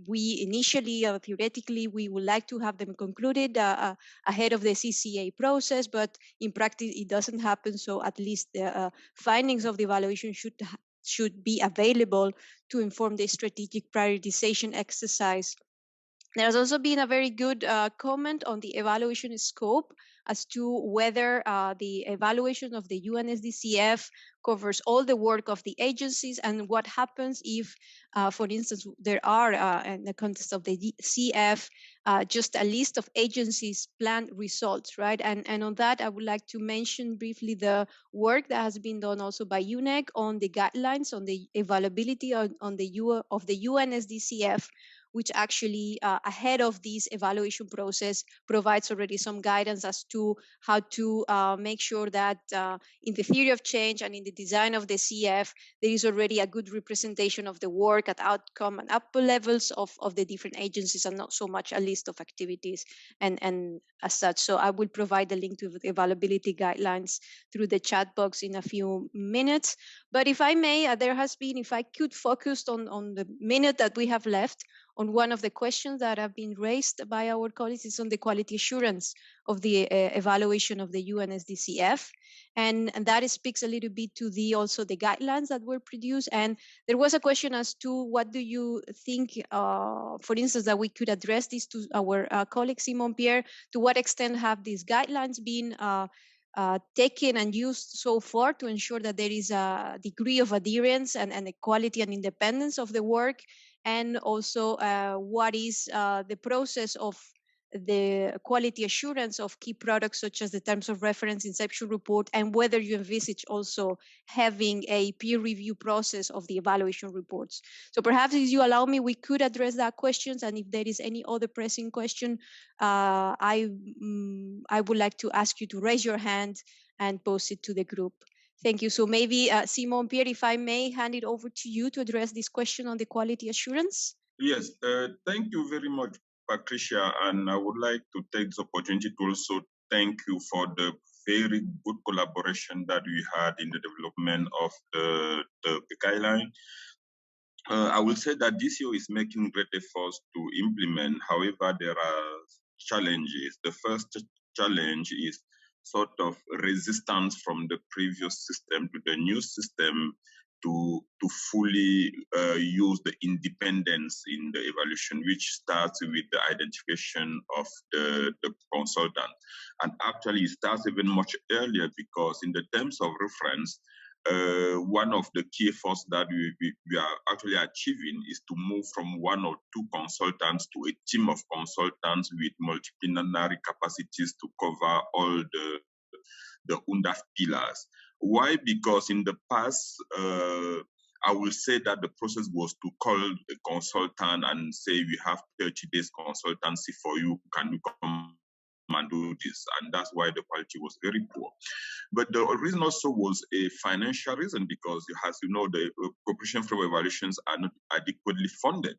we initially theoretically we would like to have them concluded ahead of the CCA process, but in practice it doesn't happen. So at least the findings of the evaluation should be available to inform the strategic prioritization exercise. There has also been a very good comment on the evaluation scope as to whether the evaluation of the UNSDCF covers all the work of the agencies, and what happens if, for instance, there are, in the context of the CF, just a list of agencies' planned results, right? And on that, I would like to mention briefly the work that has been done also by UNEG on the guidelines, on the availability of the UNSDCF, which actually ahead of this evaluation process provides already some guidance as to how to make sure that in the theory of change and in the design of the CF, there is already a good representation of the work at outcome and upper levels of the different agencies, and not so much a list of activities and as such. So I will provide the link to the availability guidelines through the chat box in a few minutes. But if I may, if I could focus on the minute that we have left, on one of the questions that have been raised by our colleagues is on the quality assurance of the evaluation of the UNSDCF. And that speaks a little bit to also the guidelines that were produced. And there was a question as to what do you think, for instance, that we could address this to our colleague Simon Pierre, to what extent have these guidelines been taken and used so far to ensure that there is a degree of adherence and the quality and independence of the work, and also what is the process of the quality assurance of key products such as the terms of reference inception report, and whether you envisage also having a peer review process of the evaluation reports. So perhaps if you allow me, we could address that questions, and if there is any other pressing question, I would like to ask you to raise your hand and post it to the group. Thank you. So maybe Simon Pierre, if I may hand it over to you to address this question on the quality assurance.
Yes, thank you very much, Patricia. And I would like to take the opportunity to also thank you for the very good collaboration that we had in the development of the guideline. I will say that DCO is making great efforts to implement. However, there are challenges. The first challenge is sort of resistance from the previous system to the new system to fully use the independence in the evaluation, which starts with the identification of the consultant. And actually it starts even much earlier, because in the terms of reference, one of the key efforts that we are actually achieving is to move from one or two consultants to a team of consultants with multidisciplinary capacities to cover all the UNDAF pillars. Why? Because in the past, I will say that the process was to call a consultant and say, we have 30 days consultancy for you, can you come and do this, and that's why the quality was very poor. But the reason also was a financial reason, because as you know, the cooperation from evaluations are not adequately funded.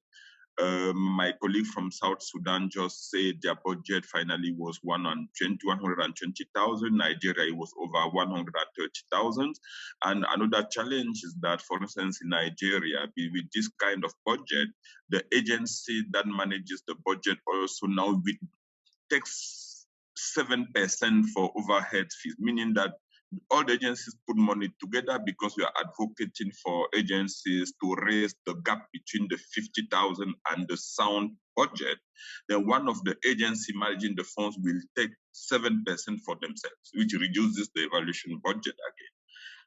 My colleague from South Sudan just said their budget finally was 120,000. Nigeria, it was over 130,000. And another challenge is that, for instance, in Nigeria, with this kind of budget, the agency that manages the budget also now takes 7% for overhead fees, meaning that all the agencies put money together because we are advocating for agencies to raise the gap between the 50,000 and the sound budget. Then one of the agency managing the funds will take 7% for themselves, which reduces the evaluation budget again.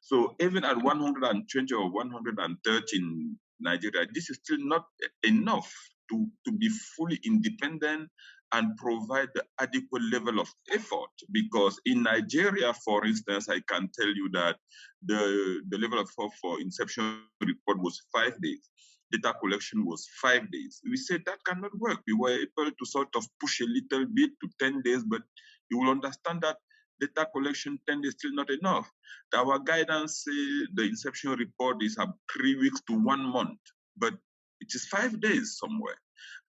So even at 120 or 130 in Nigeria, this is still not enough to be fully independent and provide the adequate level of effort. Because in Nigeria, for instance, I can tell you that the level of effort for inception report was 5 days. Data collection was 5 days. We said that cannot work. We were able to sort of push a little bit to 10 days, but you will understand that data collection 10 days is still not enough. Our guidance says the inception report is 3 weeks to 1 month, but it is 5 days somewhere.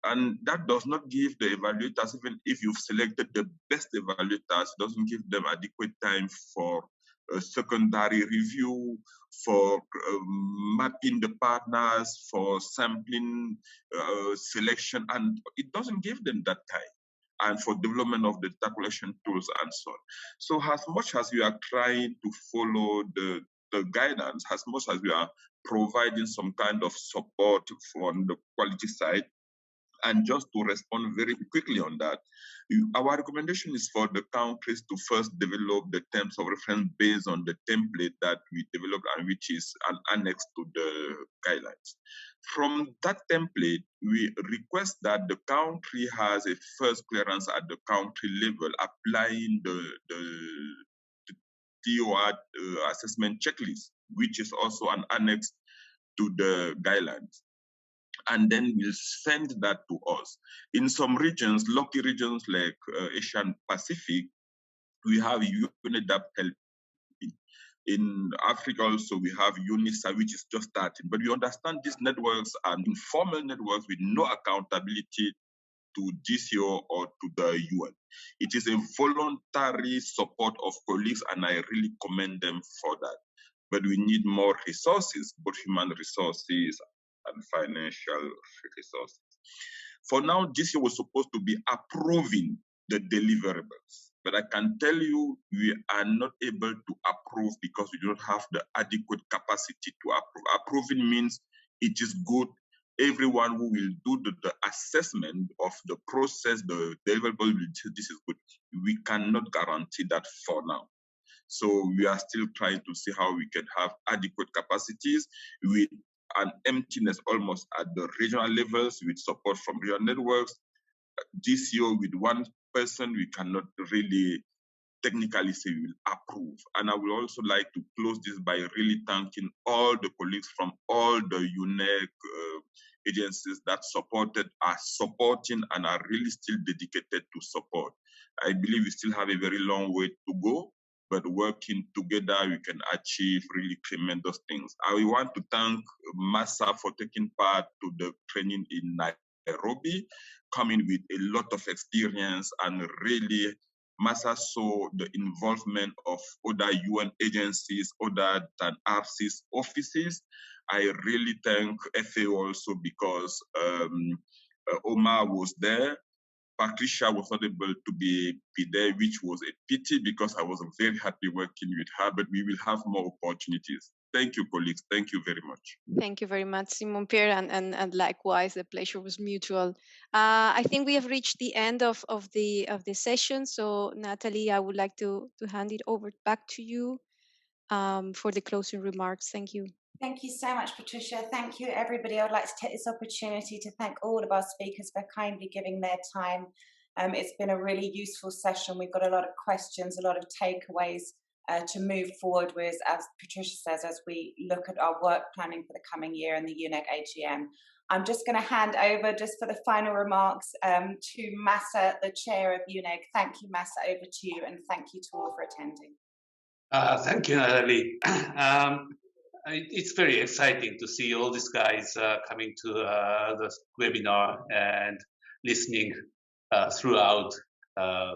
And that does not give the evaluators, even if you've selected the best evaluators, doesn't give them adequate time for a secondary review, for mapping the partners, for sampling selection, and it doesn't give them that time, and for development of the data collection tools and so on. So as much as we are trying to follow the guidance, as much as we are providing some kind of support from the quality side, and just to respond very quickly on that, our recommendation is for the countries to first develop the terms of reference based on the template that we developed and which is an annex to the guidelines. From that template, we request that the country has a first clearance at the country level, applying the TOR assessment checklist, which is also an annex to the guidelines. And then we'll send that to us. In some regions, lucky regions like Asian Pacific, we have UNEDAP helping. In Africa also, we have UNISA, which is just starting. But we understand these networks are informal networks with no accountability to GCO or to the UN. It is a voluntary support of colleagues, and I really commend them for that. But we need more resources, both human resources and financial resources. For now, GCO was supposed to be approving the deliverables, but I can tell you we are not able to approve because we don't have the adequate capacity to approve. Approving means it is good. Everyone who will do the assessment of the process, the deliverable will say this is good. We cannot guarantee that for now. So we are still trying to see how we can have adequate capacities with an emptiness almost at the regional levels with support from regional networks. GCO with one person, we cannot really technically say we will approve. And I would also like to close this by really thanking all the colleagues from all the UNEG agencies that are supporting and are really still dedicated to support. I believe we still have a very long way to go, but working together, we can achieve really tremendous things. I want to thank Massa for taking part to the training in Nairobi, coming with a lot of experience, and really Massa saw the involvement of other UN agencies other than RC's offices. I really thank FAO also because Omar was there. Patricia was not able to be there, which was a pity because I was very happy working with her, but we will have more opportunities. Thank you, colleagues. Thank you very much.
Thank you very much, Simon Pierre, and likewise, the pleasure was mutual. I think we have reached the end of the session. So, Natalie, I would like to hand it over back to you for the closing remarks. Thank you.
Thank you so much, Patricia. Thank you, everybody. I would like to take this opportunity to thank all of our speakers for kindly giving their time. It's been a really useful session. We've got a lot of questions, a lot of takeaways to move forward with, as Patricia says, as we look at our work planning for the coming year and the UNEG AGM. I'm just going to hand over just for the final remarks to Massa, the chair of UNEG. Thank you, Massa, over to you, and thank you to all for attending.
Thank you, Natalie. It's very exciting to see all these guys coming to the webinar and listening throughout.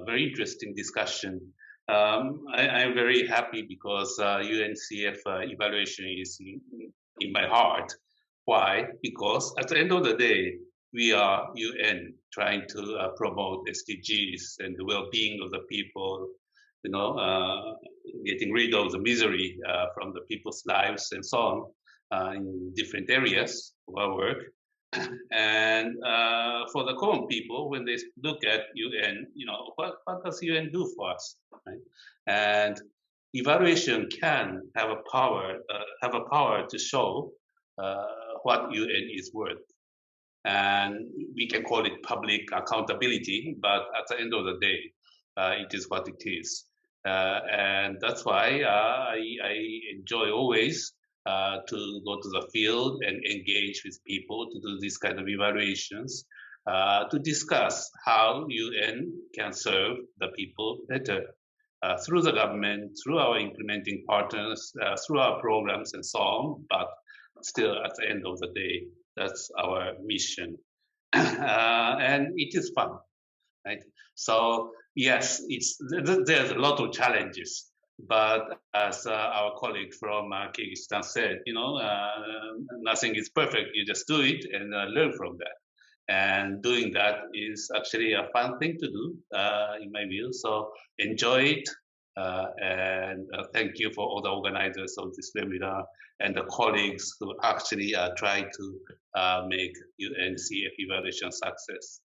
Very interesting discussion. I'm very happy because UNCF evaluation is in my heart. Why? Because at the end of the day, we are UN trying to promote SDGs and the well-being of the people, you know, getting rid of the misery from the people's lives and so on in different areas of our work. And for the common people, when they look at UN, you know, what does UN do for us? Right? And evaluation can have a power to show what UN is worth. And we can call it public accountability, but at the end of the day, it is what it is. And that's why I enjoy always to go to the field and engage with people to do this kind of evaluations, to discuss how UN can serve the people better through the government, through our implementing partners, through our programs and so on. But still, at the end of the day, that's our mission. And it is fun, right? So yes, there's a lot of challenges. But as our colleague from Kyrgyzstan said, you know, nothing is perfect. You just do it and learn from that. And doing that is actually a fun thing to do, in my view. So enjoy it. And thank you for all the organizers of this webinar and the colleagues who actually try to make UNCF evaluation success.